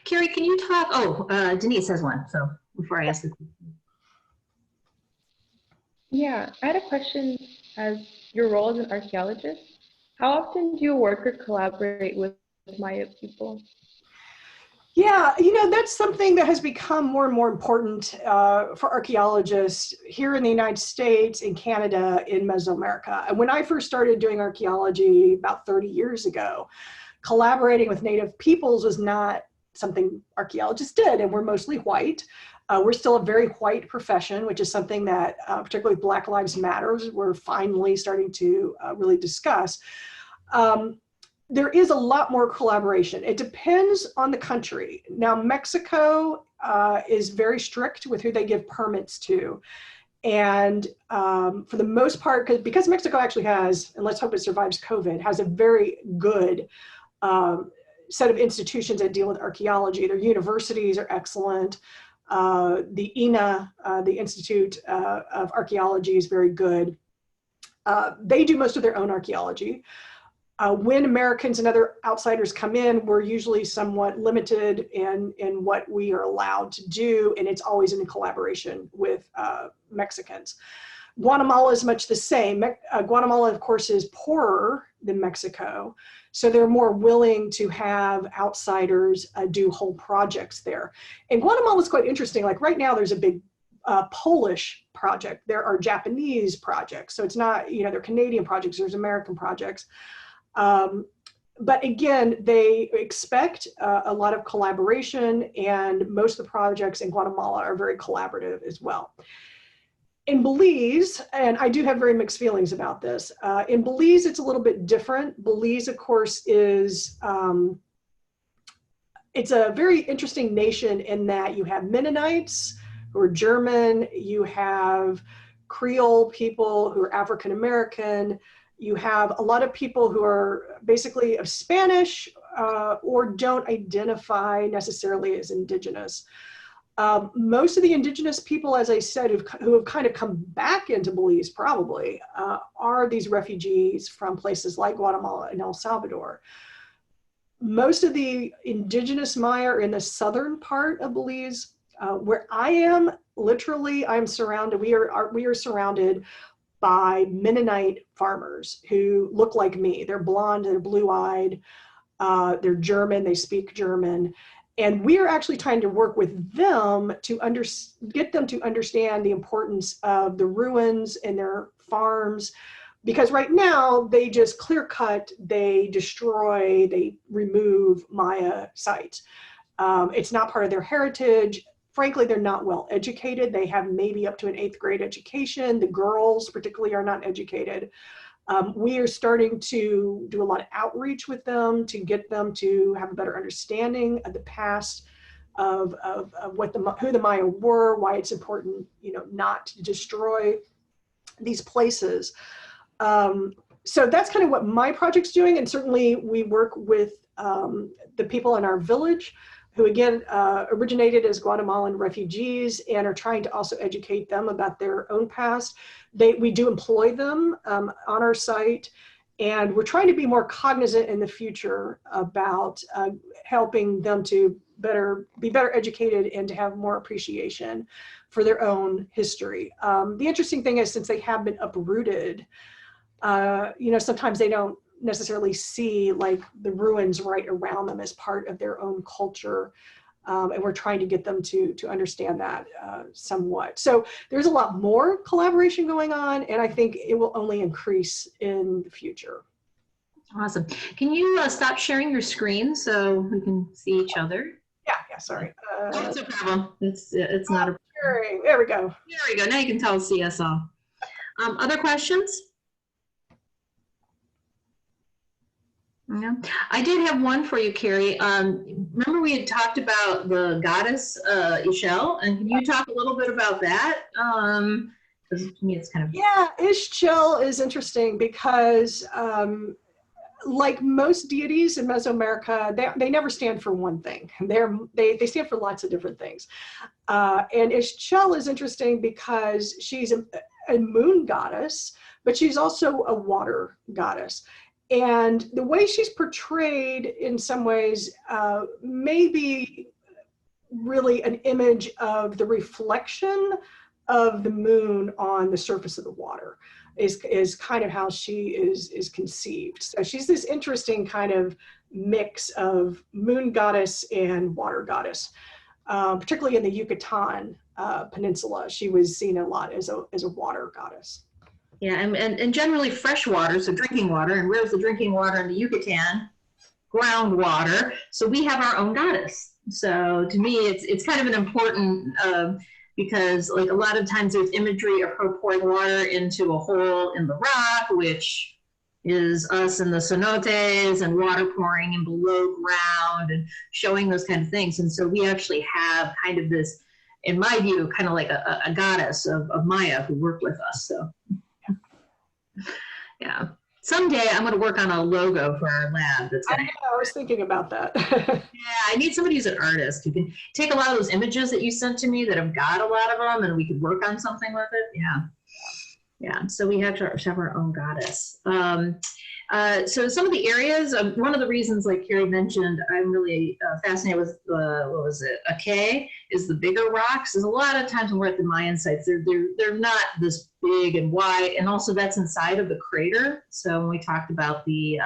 Kerry, can you talk? Oh, Denise has one. So before I ask the question. Yeah, I had a question as your role as an archaeologist. How often do you work or collaborate with Maya people? Yeah, that's something that has become more and more important for archaeologists here in the United States, in Canada, in Mesoamerica. And when I first started doing archaeology about 30 years ago, collaborating with Native peoples was not something archaeologists did, and we're mostly white. We're still a very white profession, which is something that, particularly Black Lives Matter, we're finally starting to really discuss. There is a lot more collaboration. It depends on the country. Now, Mexico is very strict with who they give permits to. And for the most part, because Mexico actually has, and let's hope it survives COVID, has a very good set of institutions that deal with archaeology. Their universities are excellent. The INA, the Institute of Archaeology, is very good. They do most of their own archaeology. When Americans and other outsiders come in, we're usually somewhat limited in what we are allowed to do, and it's always in collaboration with Mexicans. Guatemala is much the same. Guatemala, of course, is poorer than Mexico, so they're more willing to have outsiders do whole projects there. And Guatemala is quite interesting. Like right now, there's a big Polish project. There are Japanese projects, so it's not, there are Canadian projects, there's American projects. But again, they expect a lot of collaboration, and most of the projects in Guatemala are very collaborative as well. In Belize, and I do have very mixed feelings about this, in Belize it's a little bit different. Belize, of course, is, it's a very interesting nation in that you have Mennonites who are German, you have Creole people who are African American, you have a lot of people who are basically of Spanish or don't identify necessarily as indigenous. Most of the indigenous people, as I said, who have kind of come back into Belize probably are these refugees from places like Guatemala and El Salvador. Most of the indigenous Maya are in the southern part of Belize. Where I am, literally, I'm surrounded, we are surrounded by Mennonite farmers who look like me. They're blonde, they're blue-eyed, they're German, they speak German. And we are actually trying to work with them to get them to understand the importance of the ruins in their farms, because right now they just clear cut, they destroy, they remove Maya sites. It's not part of their heritage. Frankly, they're not well educated. They have maybe up to an 8th grade education. The girls particularly are not educated. We are starting to do a lot of outreach with them to get them to have a better understanding of the past of what who the Maya were, why it's important, not to destroy these places. So that's kind of what my project's doing. And certainly we work with the people in our village who again originated as Guatemalan refugees and are trying to also educate them about their own past. We do employ them on our site, and we're trying to be more cognizant in the future about helping them to be better educated and to have more appreciation for their own history. The interesting thing is, since they have been uprooted, sometimes they don't necessarily see like the ruins right around them as part of their own culture. And we're trying to get them to understand that somewhat. So there's a lot more collaboration going on, and I think it will only increase in the future. Awesome. Can you stop sharing your screen so we can see each other? Yeah, sorry. That's no problem. It's not a problem. There we go. There we go. Now you can tell CSL. Other questions? Yeah, I did have one for you, Kerry. Remember we had talked about the goddess Ishel, and can you talk a little bit about that? Because to me, it's kind of... Yeah, Ixchel is interesting because like most deities in Mesoamerica, they never stand for one thing. They stand for lots of different things. And Ixchel is interesting because she's a moon goddess, but she's also a water goddess. And the way she's portrayed in some ways may be really an image of the reflection of the moon on the surface of the water is kind of how she is conceived. So she's this interesting kind of mix of moon goddess and water goddess, particularly in the Yucatan peninsula. She was seen a lot as a water goddess. Yeah, and generally fresh water, so drinking water. And where's the drinking water in the Yucatan? Groundwater. So we have our own goddess. So to me, it's kind of an important, because like a lot of times there's imagery of her pouring water into a hole in the rock, which is us and the cenotes, and water pouring in below ground and showing those kind of things. And so we actually have kind of this, in my view, kind of like a goddess of Maya who worked with us. So yeah. Someday I'm going to work on a logo for our lab. I was thinking about that. Yeah, I need somebody who's an artist who can take a lot of those images that you sent to me that have got a lot of them, and we could work on something with it. Yeah. Yeah, so we have to have our own goddess. So some of the areas, one of the reasons, like Kerry mentioned, I'm really fascinated with, what was it, Ake, is the bigger rocks. There's a lot of times when we're at the Mayan sites, they're not this big and wide, and also that's inside of the crater. So when we talked about the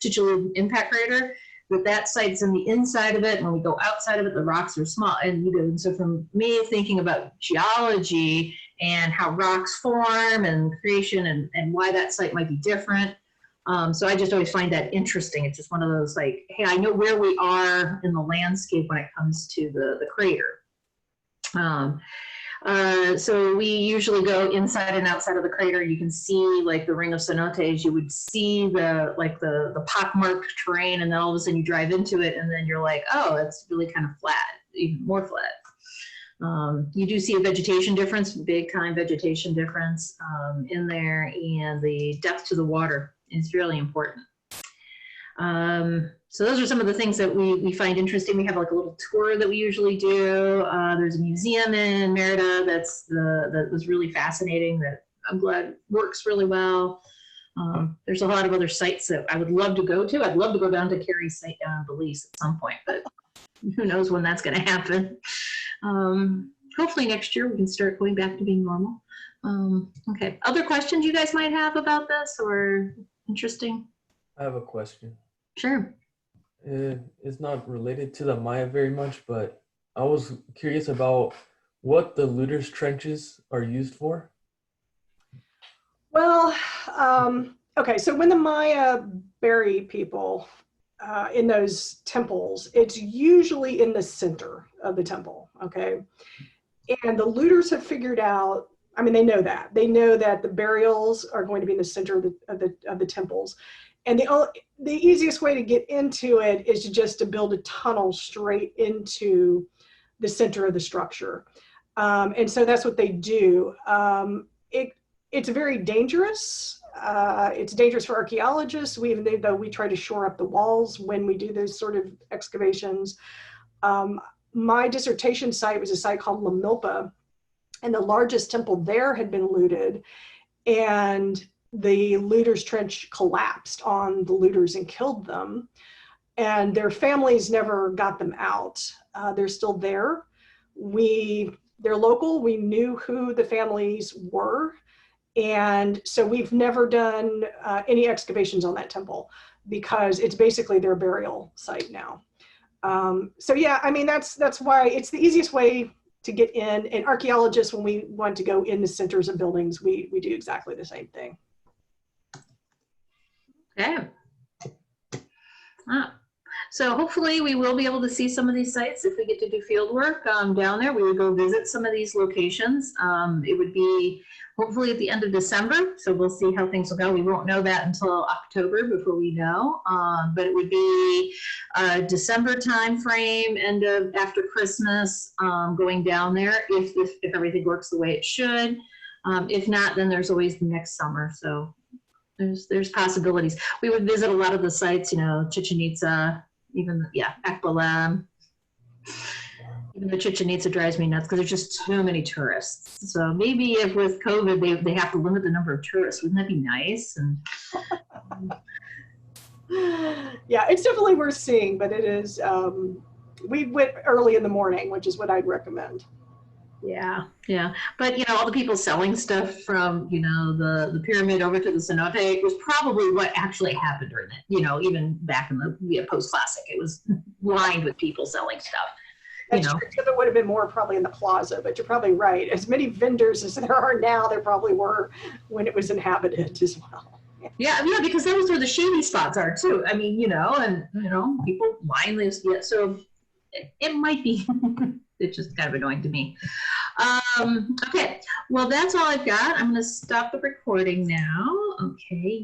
Chicxulub impact crater, that site's in the inside of it, and when we go outside of it, the rocks are small. And so from me thinking about geology and how rocks form and creation and why that site might be different. So I just always find that interesting. It's just one of those like, hey, I know where we are in the landscape when it comes to the crater. So we usually go inside and outside of the crater. You can see like the ring of cenotes. You would see the pockmarked terrain, and then all of a sudden you drive into it, and then you're like, oh, it's really kind of flat, even more flat. You do see a vegetation difference, big time vegetation difference in there, and the depth to the water is really important. So those are some of the things that we find interesting. We have like a little tour that we usually do. There's a museum in Merida that was really fascinating, that I'm glad works really well. There's a lot of other sites that I would love to go to. I'd love to go down to Kerry's site down in Belize at some point, but who knows when that's going to happen. Hopefully next year we can start going back to being normal. Okay, other questions you guys might have about this or interesting? I have a question. Sure. It's not related to the Maya very much, but I was curious about what the looters' trenches are used for. Well, okay, so when the Maya bury people in those temples, it's usually in the center of the temple, okay? And the looters have figured out, I mean, they know that the burials are going to be in the center of the temples. And the easiest way to get into it is just to build a tunnel straight into the center of the structure. And so that's what they do. It's very dangerous. It's dangerous for archaeologists. Though we try to shore up the walls when we do those sort of excavations. My dissertation site was a site called La Milpa, and the largest temple there had been looted, and the looters' trench collapsed on the looters and killed them, and their families never got them out. They're still there. They're local. We knew who the families were, and so we've never done any excavations on that temple because it's basically their burial site now. So yeah, I mean, that's why it's the easiest way to get in. And archaeologists, when we want to go in the centers of buildings, we do exactly the same thing. Okay. So hopefully we will be able to see some of these sites if we get to do field work down there. We would go visit some of these locations. It would be hopefully at the end of December, so we'll see how things will go. We won't know that until October before we know, but it would be December time frame, after Christmas, going down there if everything works the way it should. If not, then there's always the next summer. So there's possibilities. We would visit a lot of the sites, you know, Chichen Itza, even, Ekbalam. Even the Chichen Itza drives me nuts because there's just too many tourists. So maybe if with COVID, they have to limit the number of tourists. Wouldn't that be nice? And yeah, it's definitely worth seeing, but it is, we went early in the morning, which is what I'd recommend. yeah. But, you know, all the people selling stuff from, you know, the pyramid over to the cenote was probably what actually happened during it. You know, even back in the post-classic, it was lined with people selling stuff. That's true. There would have been more probably in the plaza, but you're probably right. As many vendors as there are now, there probably were when it was inhabited as well. Yeah, because that was where the shady spots are too. I mean, you know, and you know, people line this. Yeah, so it might be. It's just kind of annoying to me. Okay, well, that's all I've got. I'm going to stop the recording now. Okay.